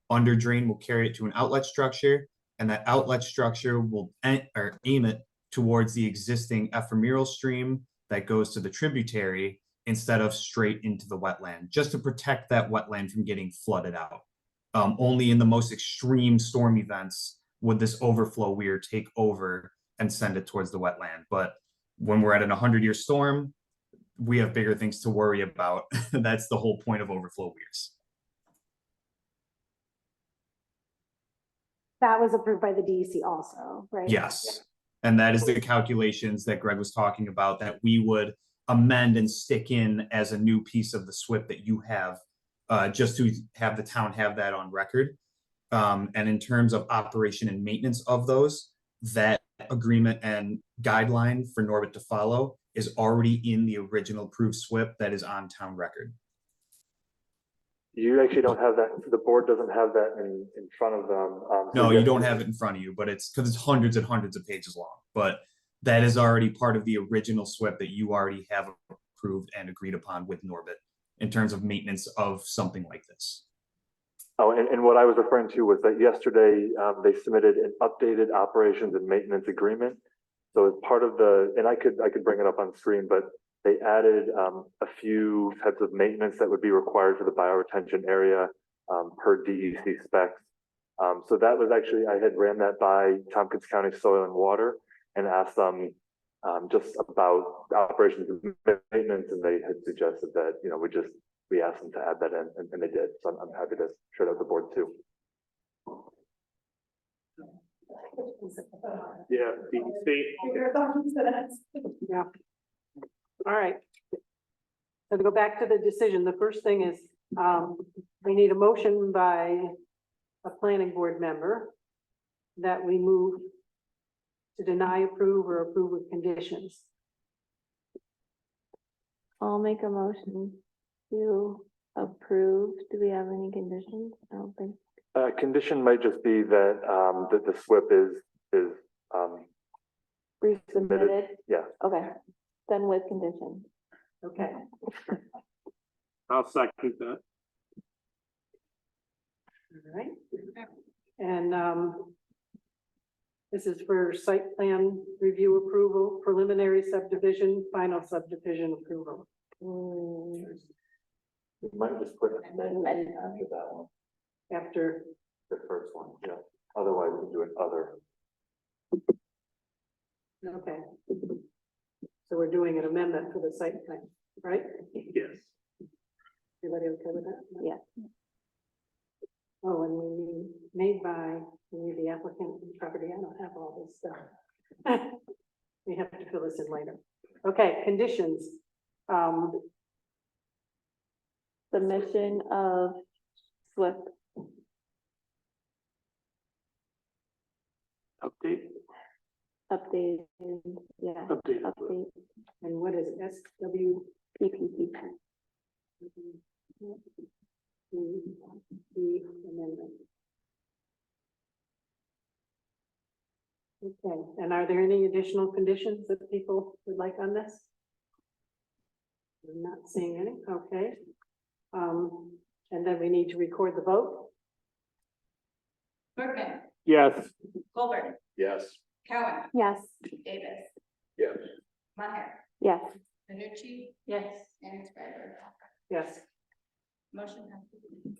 Under drain will carry it to an outlet structure, and that outlet structure will aim it towards the existing ephemeral stream that goes to the tributary instead of straight into the wetland, just to protect that wetland from getting flooded out. Only in the most extreme storm events would this overflow weir take over and send it towards the wetland. But when we're at an 100-year storm, we have bigger things to worry about. That's the whole point of overflow weirs. That was approved by the DEC also, right? Yes. And that is the calculations that Greg was talking about that we would amend and stick in as a new piece of the SWIP that you have, just to have the town have that on record. And in terms of operation and maintenance of those, that agreement and guideline for Norbut to follow is already in the original approved SWIP that is on town record. You actually don't have that, the board doesn't have that in front of them. No, you don't have it in front of you, but it's because it's hundreds and hundreds of pages long. But that is already part of the original SWIP that you already have approved and agreed upon with Norbut in terms of maintenance of something like this. Oh, and what I was referring to was that yesterday, they submitted an updated operations and maintenance agreement. So as part of the, and I could bring it up on screen, but they added a few types of maintenance that would be required for the bioretention area per DEC specs. So that was actually, I had ran that by Tompkins County Soil and Water and asked them just about operations and maintenance, and they had suggested that, you know, we asked them to add that in, and they did. So I'm happy to share that with the board too. Yeah, DEC. Yeah. All right. So to go back to the decision, the first thing is, we need a motion by a planning board member that we move to deny, approve, or approve with conditions. I'll make a motion to approve. Do we have any conditions? I don't think. Condition might just be that that the SWIP is Resubmitted? Yeah. Okay, then with condition. Okay. I'll second that. All right. And this is for site plan review approval, preliminary subdivision, final subdivision approval. We might just put amendment after that one. After the first one, yeah. Otherwise, we do it other. Okay. So we're doing an amendment for the site plan, right? Yes. Everybody okay with that? Yeah. Oh, and we need made by, we need the applicant and property. I don't have all this stuff. We have to fill this in later. Okay, conditions. Submission of SWIP. Update. Updated, yeah. Update. And what is SW? PPP. The amendment. Okay, and are there any additional conditions that people would like on this? I'm not seeing any, okay. And then we need to record the vote. Bergman, Yes. Goldberg, Yes. Cowan, Yes. Davis, Yes. Maher, Yes. Nucci, Yes. and Scriver. Yes, Motion passes.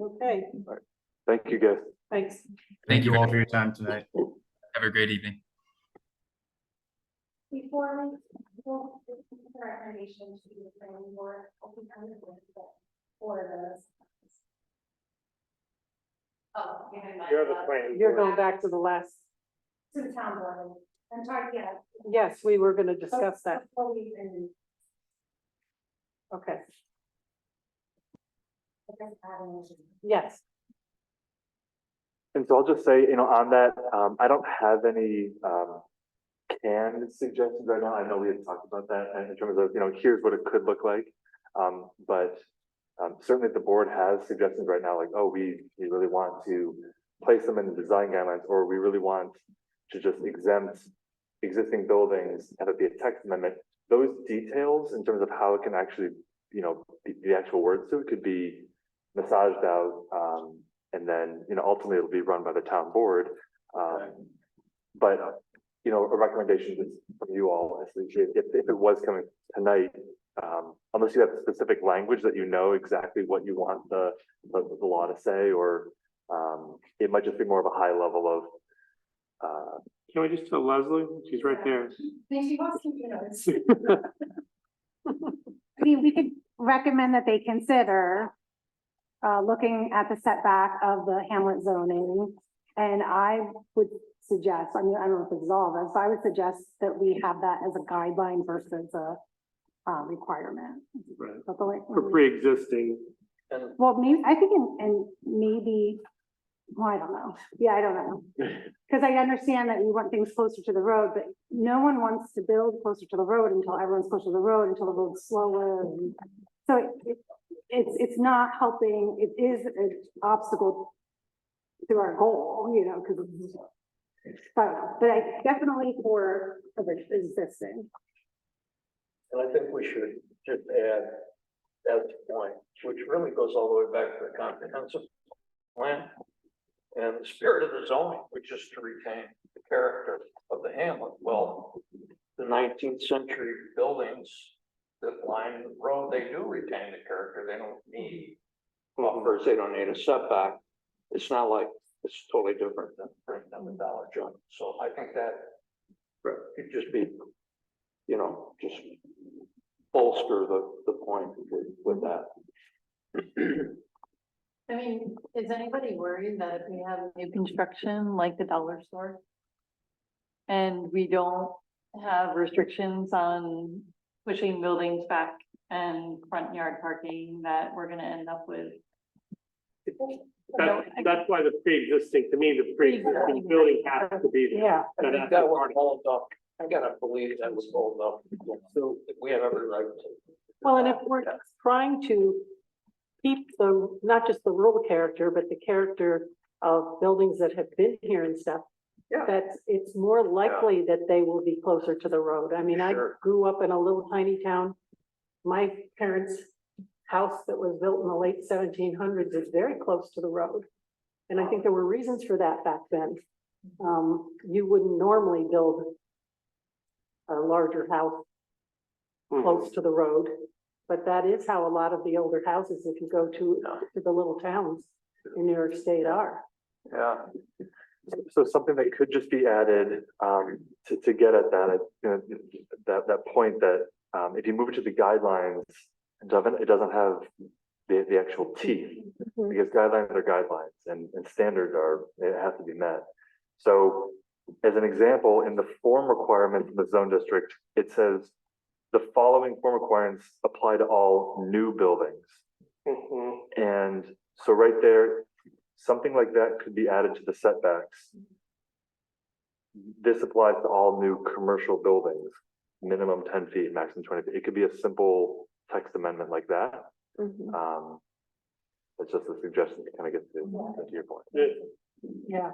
okay, Thank you, guys. thanks. Thank you all for your time tonight. Have a great evening. Before we go, the recommendation to the planning board, open kind of for the. Oh, behind my. You're the planning. You're going back to the last, To the town board, and try, yeah. yes, we were gonna discuss that, Before we even, okay, I guess, having. yes. And so I'll just say, you know, on that, I don't have any canned suggestions right now. I know we had talked about that in terms of, you know, here's what it could look like. But certainly if the board has suggestions right now, like, oh, we really want to place them in the design guidelines, or we really want to just exempt existing buildings, have it be a text amendment. Those details in terms of how it can actually, you know, the actual words to it could be massaged out. And then, you know, ultimately it'll be run by the town board. But, you know, a recommendation is from you all, if it was coming tonight, unless you have specific language that you know exactly what you want the law to say, or it might just be more of a high level of. Can we just tell Leslie? She's right there. Thank you, notes. I mean, we could recommend that they consider looking at the setback of the hamlet zoning. And I would suggest, I mean, I don't know if it's all of us, I would suggest that we have that as a guideline versus a requirement. Right. But the way- For pre-existing. Well, maybe, I think, and maybe, well, I don't know. Yeah, I don't know. Because I understand that you want things closer to the road, but no one wants to build closer to the road until everyone's closer to the road, until the road's slower. And so it's not helping. It is an obstacle to our goal, you know, because but I definitely for existing. And I think we should just add that point, which really goes all the way back to the comprehensive plan. And the spirit of the zoning, which is to retain the character of the hamlet. Well, the 19th century buildings that line the road, they do retain the character. They don't need buffers, they don't need a setback. It's not like it's totally different than bringing them a dollar joint. So I think that could just be, you know, just bolster the point with that. I mean, is anybody worried that if we have new construction like the dollar store? And we don't have restrictions on pushing buildings back and front yard parking, that we're gonna end up with? That's why the pre-existing, to me, the pre-existing building has to be there. Yeah. I think that would hold up. I gotta believe that would hold up. So we have every right to. Well, and if we're trying to keep the, not just the rural character, but the character of buildings that have been here and stuff, Yeah. that's, it's more likely that they will be closer to the road. I mean, I Sure. grew up in a little tiny town. My parents' house that was built in the late 1700s is very close to the road. And I think there were reasons for that back then. You wouldn't normally build a larger house close to the road, but that is how a lot of the older houses, if you go to the little towns in New York State, are. Yeah. So something that could just be added, to get at that, you know, that point that, if you move it to the guidelines, it doesn't have the actual teeth, because guidelines are guidelines and standards it has to be met. So as an example, in the form requirements in the zone district, it says the following form requirements apply to all new buildings. And so right there, something like that could be added to the setbacks. This applies to all new commercial buildings, minimum 10 feet, maximum 20 feet. It could be a simple text amendment like that. It's just a suggestion to kind of get to your point. Yeah.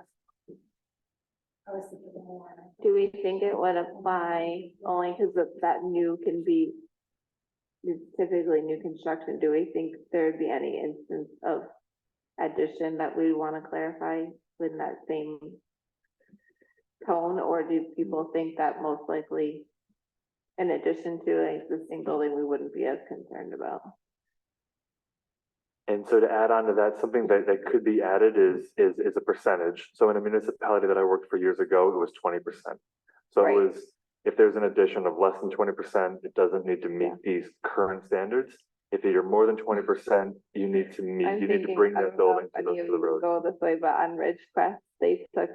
I was thinking more. Do we think it would apply only because that new can be typically new construction? Do we think there'd be any instance of addition that we want to clarify in that same tone? Or do people think that most likely, in addition to an existing building, we wouldn't be as concerned about? And so to add on to that, something that could be added is a percentage. So in a municipality that I worked for years ago, it was 20%. So Right. it was, if there's an addition of less than 20%, it doesn't need to meet these current standards. If you're more than 20%, you need to bring that building to the road. Go this way, but on Ridgecrest, they took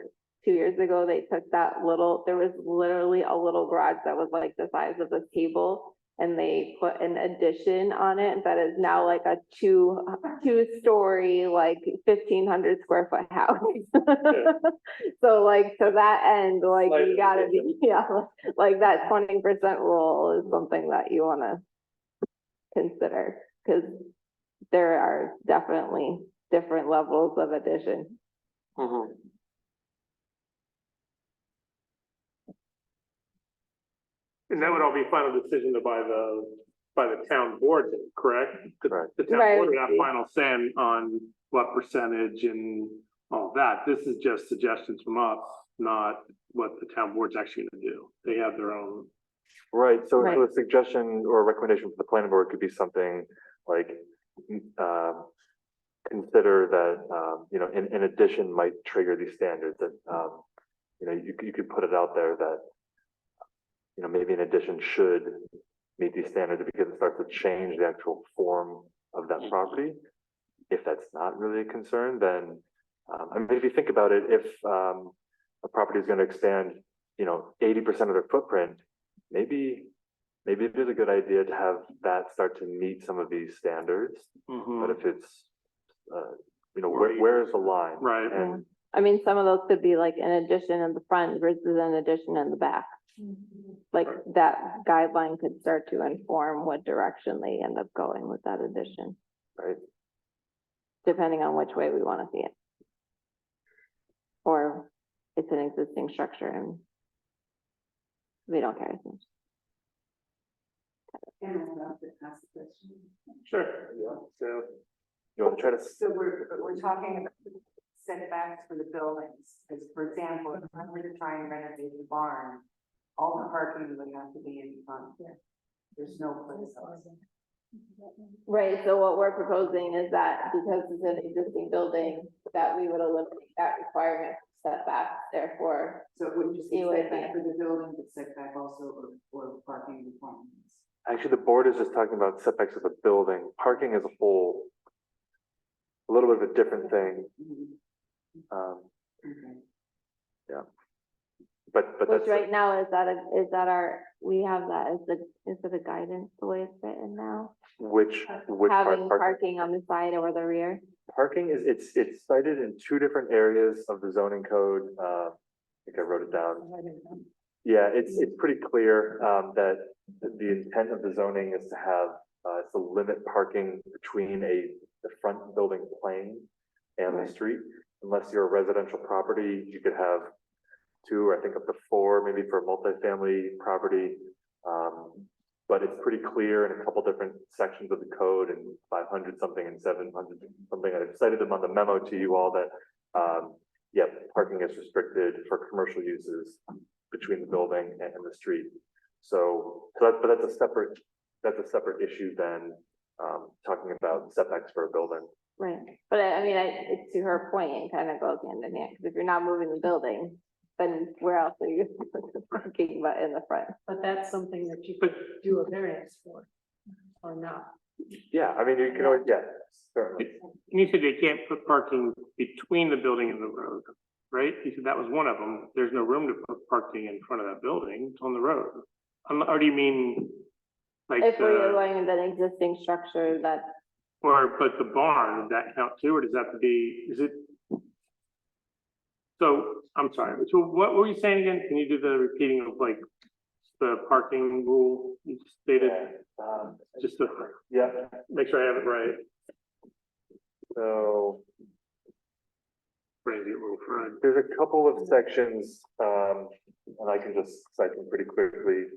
2 years ago, they took that little, there was literally a little garage that was like the size of a table. And they put an addition on it that is now like a two-story, like 1,500 square foot house. So like, to that end, like you gotta be, like that 20% rule is something that you wanna consider. Cause there are definitely different levels of addition. And that would all be final decision by the town board, correct? Right. The town Right. board would have final say on what percentage and all that. This is just suggestions from us, not what the town board's actually gonna do. They have their own. Right, so Right. a suggestion or a recommendation for the planning board could be something like, consider that, you know, in addition might trigger these standards that, you know, you could put it out there that, you know, maybe an addition should meet these standards because it starts to change the actual form of that property. If that's not really a concern, then, I mean, if you think about it, if, a property is going to expand, you know, 80% of their footprint, maybe it is a good idea to have that start to meet some of these standards. But if it's, you know, where is the line? Right. And I mean, some of those could be like an addition in the front versus an addition in the back. Like that guideline could start to inform what direction they end up going with that addition. Right. Depending on which way we want to see it. Or it's an existing structure and we don't care as much. Sure. So you want to try to, So we're talking about setbacks for the buildings, because for example, if I'm going to try and renovate the barn, all the parking would have to be in front. There's no place else. Right, so what we're proposing is that because it's an existing building, that we would eliminate that requirement for setback, therefore. So it wouldn't just be It would setback be. for the building, but setback also or parking requirements. Actually, the board is just talking about setbacks of the building. Parking as a whole, a little bit of a different thing. Okay. Yeah. But Which that's, right now, is that our, we have that as is it a guidance the way it's written now? which part, Having parking on the side or the rear? parking is, it's cited in two different areas of the zoning code. I think I wrote it down. Yeah, it's pretty clear, that the intent of the zoning is to have, to limit parking between the front building plane and the street. Unless you're a residential property, you could have two, or I think up to four, maybe for a multifamily property. But it's pretty clear in a couple different sections of the code, and 500 something and 700 something. I've cited them on the memo to you all that, yeah, parking is restricted for commercial uses between the building and the street. So but that's a separate issue than talking about setbacks for a building. Right, but I mean, to her point, it kind of goes hand in hand, because if you're not moving the building, then where else are you gonna put the parking but in the front? But that's something that you could do a variance for, or not. Yeah, I mean, you can always, yeah, certainly. And you said they can't put parking between the building and the road, right? You said that was one of them. There's no room to put parking in front of that building, it's on the road. Or do you mean like If we're going with an existing structure that, but the barn, does that count too, or does that have to be, is it? So, I'm sorry, so what were you saying again? Can you do the repeating of like the parking rule you stated? Just to make sure I have it right. So Bring it a little further. there's a couple of sections, and I can just cite them pretty quickly.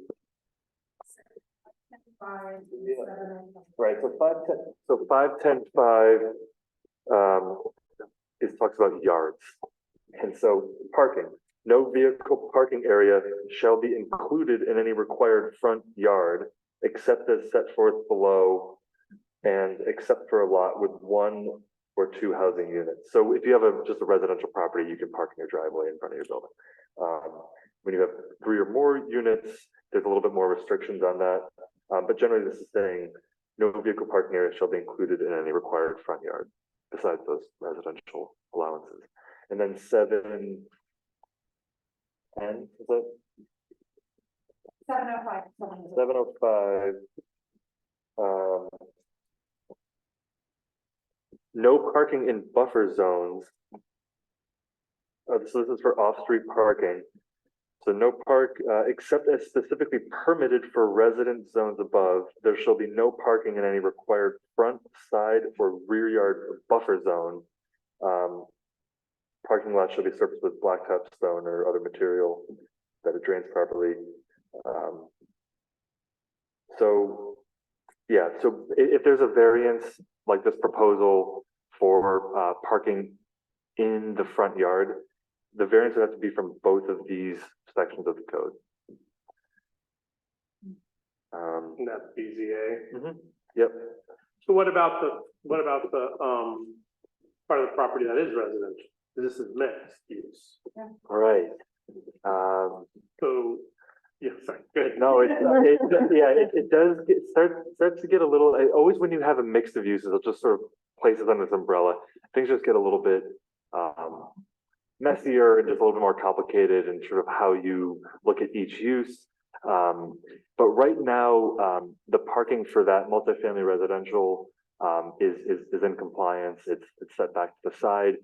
Right, so 510.5, it talks about yards. And so parking, no vehicle parking area shall be included in any required front yard except as set forth below, and except for a lot with one or two housing units. So if you have just a residential property, you can park in your driveway in front of your building. When you have 3 or more units, there's a little bit more restrictions on that. But generally this is saying no vehicle parking area shall be included in any required front yard besides those residential allowances. And then 710, is that? 705. 705. No parking in buffer zones. So this is for off-street parking. So no park, except as specifically permitted for resident zones above, there shall be no parking in any required front, side, or rear yard buffer zone. Parking lot shall be surfaced with blacktop stone or other material that it drains properly. So, yeah, so if there's a variance like this proposal for parking in the front yard, the variance would have to be from both of these sections of the code. That's BZA. Yep. So what about the part of the property that is residential? This is mixed use. All right. So, yeah, sorry, good. No, it does get, starts to get a little, always when you have a mix of uses, it'll just sort of place it under this umbrella. Things just get a little bit messier and just a little bit more complicated in sort of how you look at each use. But right now, the parking for that multifamily residential is in compliance. It's set back to the side.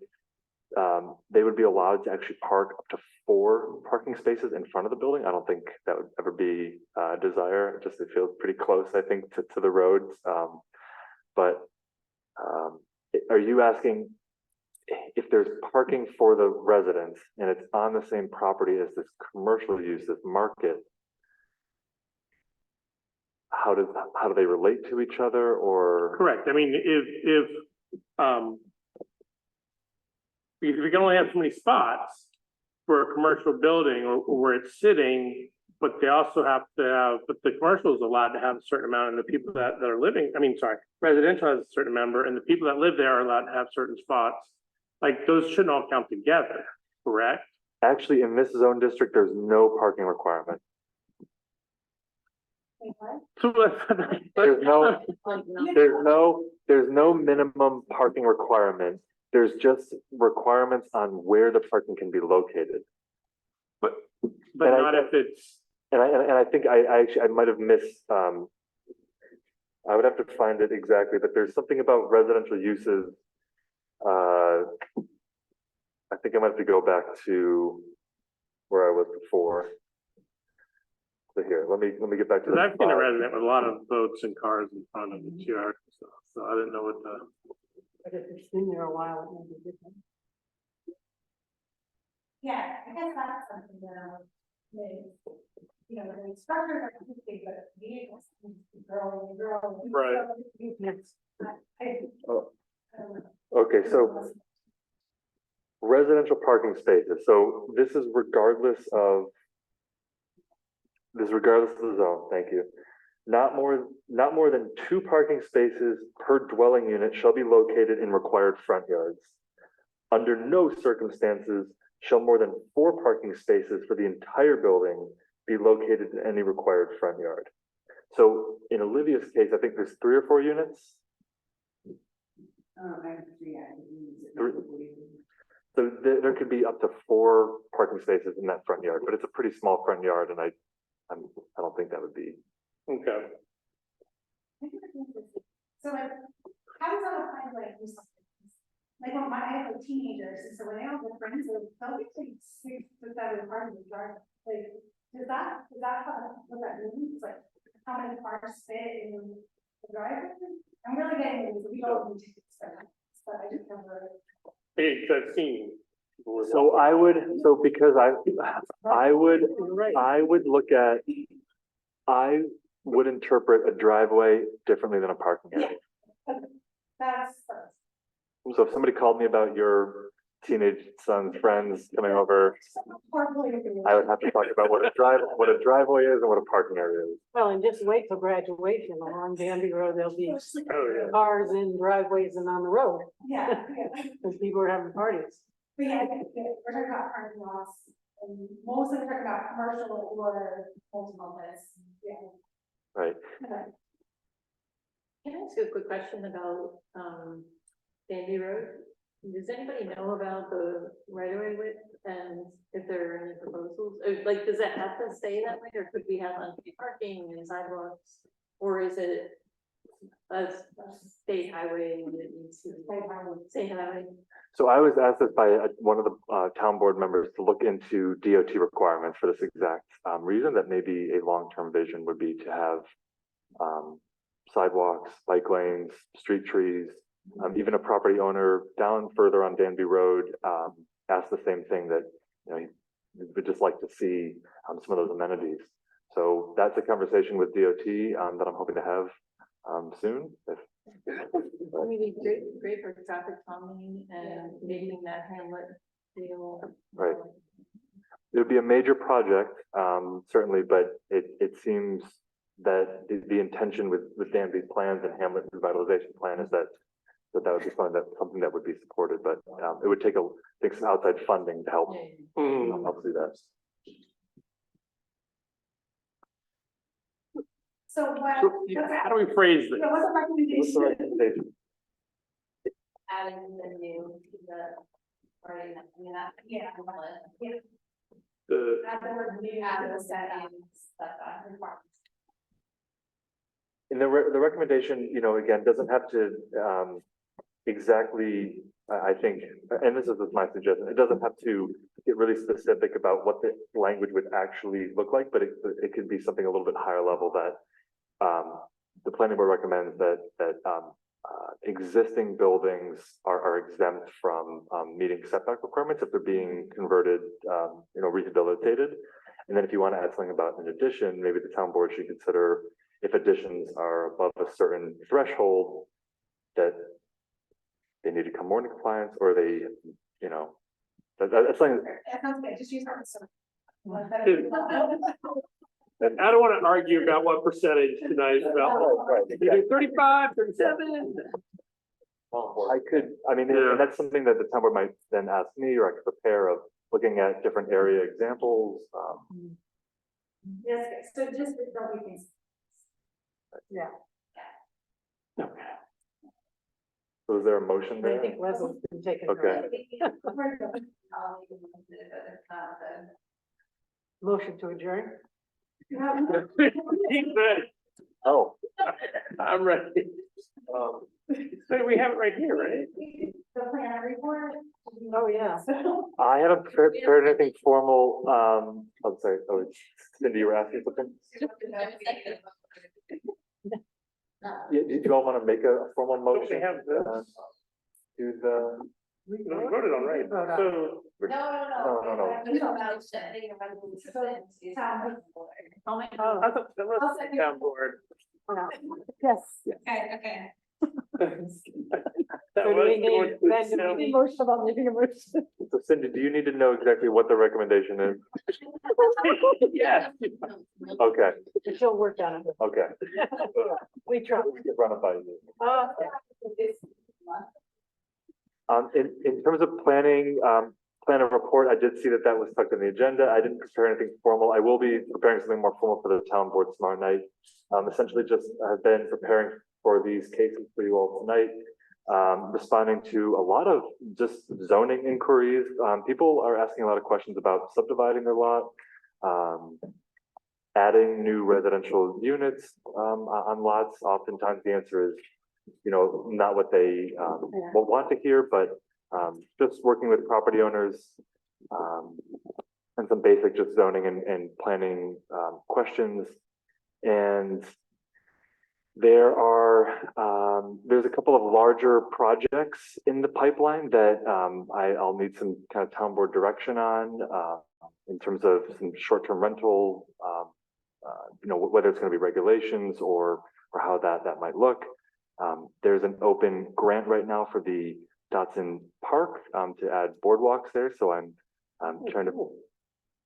They would be allowed to actually park up to 4 parking spaces in front of the building. I don't think that would ever be a desire. It feels pretty close, I think, to the roads. But are you asking if there's parking for the residents and it's on the same property as this commercial use, this market? How do they relate to each other, or? Correct. I mean, if we can only have so many spots for a commercial building or where it's sitting, but they also have to have, but the commercial is allowed to have a certain amount, and the people that are living, I mean, sorry, residential has a certain number, and the people that live there are allowed to have certain spots. Like, those shouldn't all count together, correct? Actually, in this zone district, there's no parking requirement. So There's no minimum parking requirement. There's just requirements on where the parking can be located. But And not if it's, And I think I might have missed, I would have to find it exactly, but there's something about residential uses. I think I might have to go back to where I was before. So here, let me get back to because the I've seen a file. resident with a lot of boats and cars in front of its yard and stuff, so I didn't know what the. But if it's been there a while, it may be different. Yeah, I guess that's something that, you know, the structures are big, but vehicles growing. Right. Okay, so residential parking spaces. So this is regardless of the zone. Thank you. Not more than 2 parking spaces per dwelling unit shall be located in required front yards. Under no circumstances shall more than 4 parking spaces for the entire building be located in any required front yard. So in Olivia's case, I think there's 3 or 4 units. So there could be up to 4 parking spaces in that front yard, but it's a pretty small front yard, and I don't think that would be. Okay. So like, how does that apply to like, like when I have teenagers, and so when they all have friends, they'll get to 6 to 7 cars in the drive. Like, does that what that means? Like, how many cars fit in the driveway? I'm really getting into, we don't need to discuss, but I just never. I've seen. So because I would look at, I would interpret a driveway differently than a parking area. That's. So if somebody called me about your teenage son's friends coming over, I would have to talk about what a driveway is and what a parking area is. Well, and just wait till graduation along Danby Road, there'll be cars in driveways and on the road. Yeah. Because people are having parties. But yeah, we're talking about parking lots, and mostly we're talking about commercial or multiple this, yeah. Right. Can I ask you a quick question about, Danby Road? Does anybody know about the right of way width and if there are any proposals? Like, does it have to stay that way, or could we have on-street parking and sidewalks? Or is it a state highway and it needs to be state highway? So I was asked this by one of the town board members to look into DOT requirements for this exact reason, that maybe a long-term vision would be to have sidewalks, bike lanes, street trees. Even a property owner down further on Danby Road asked the same thing, that he would just like to see some of those amenities. So that's a conversation with DOT that I'm hoping to have soon. I mean, it'd be great for traffic calming and making that hamlet feel. Right. It would be a major project, certainly, but it seems that the intention with Danby's plans and Hamlet revitalization plan is that would be something that would be supported, but it would take some outside funding to help help do that. So what? How do we phrase this? Yeah, what's the What's the recommendation? recommendation? Adding the new, already, I mean, that. Yeah. The, Add the word new to the settings, requirements. And the recommendation, again, doesn't have to exactly, I think, and this is my suggestion, it doesn't have to get really specific about what the language would actually look like, but it could be something a little bit higher level, that the planning board recommends that existing buildings are exempt from meeting setback requirements if they're being converted, rehabilitated. And then if you want to add something about an addition, maybe the town board should consider if additions are above a certain threshold, that they need to come more into compliance, or they, that's something. That sounds good, just use that. I don't want to argue about what percentage tonight about. You do 35, 37. I could, I mean, and that's something that the town board might then ask me, or I could prepare of looking at different area examples. Yes, so just the double things. Yeah. So is there a motion I there? think Leslie's been taking. her Okay. Motion to adjourn. He's ready. Oh, I'm ready. So we have it right here, right? The plan report. Oh, yeah. I haven't prepared anything formal. I'm sorry. Oh, Cindy, you were asking something? Yeah, did you all want to make a formal motion? We have this. Do the. We voted on, right? So. No. I thought that was the town board. Yes. Okay. That So do we was need, going to then do sound- we need motion about making a motion? So Cindy, do you need to know exactly what the recommendation is? Yeah. Okay, But you'll work on it. okay. We try. We can run it by you. Okay. In terms of planning, plan of report, I did see that that was stuck in the agenda. I didn't prepare anything formal. I will be preparing something more formal for the town board tomorrow night. Essentially just have been preparing for these cases for you all tonight. Responding to a lot of just zoning inquiries. People are asking a lot of questions about subdividing their lot, adding new residential units on lots. Oftentimes the answer is, not what they will want to hear, but just working with property owners and some basic just zoning and planning questions. And there's a couple of larger projects in the pipeline that I'll need some kind of town board direction on in terms of some short-term rental, whether it's going to be regulations or how that might look. There's an open grant right now for the Dotson Park to add boardwalks there. So I'm trying to,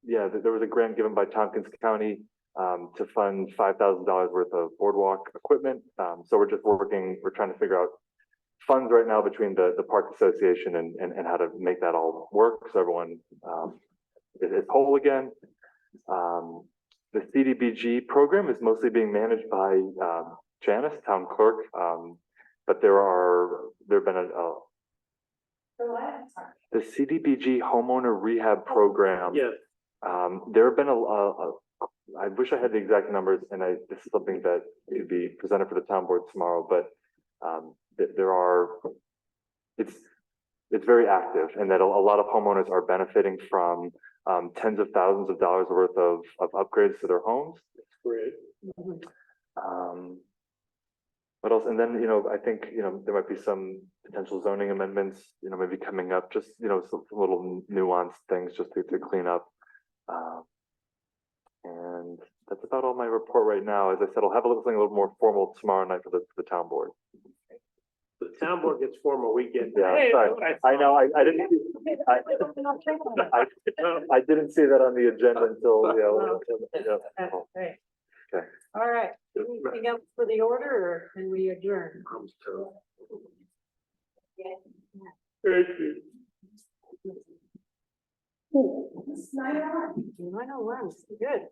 there was a grant given by Tompkins County to fund $5,000 worth of boardwalk equipment. So we're trying to figure out funds right now between the Park Association and how to make that all work. So everyone is whole again. The CDBG program is mostly being managed by Janice, town clerk. But there have been the CDBG homeowner rehab program. Yes. There have been I wish I had the exact numbers, and this is something that could be presented for the town board tomorrow, but it's very active, and that a lot of homeowners are benefiting from tens of thousands of dollars worth of upgrades to their homes. That's great. What else? And then, I think, there might be some potential zoning amendments, maybe coming up, just, some little nuanced things just to clean up. And that's about all my report right now. As I said, I'll have something a little more formal tomorrow night for the town board. The town board gets formal, we get. Yeah, Hey, sorry. I know, I didn't, I didn't see that on the agenda until, Okay. Okay. All right. Anything else for the order, or can we adjourn? Very good. It's 9:01. 9:01, good.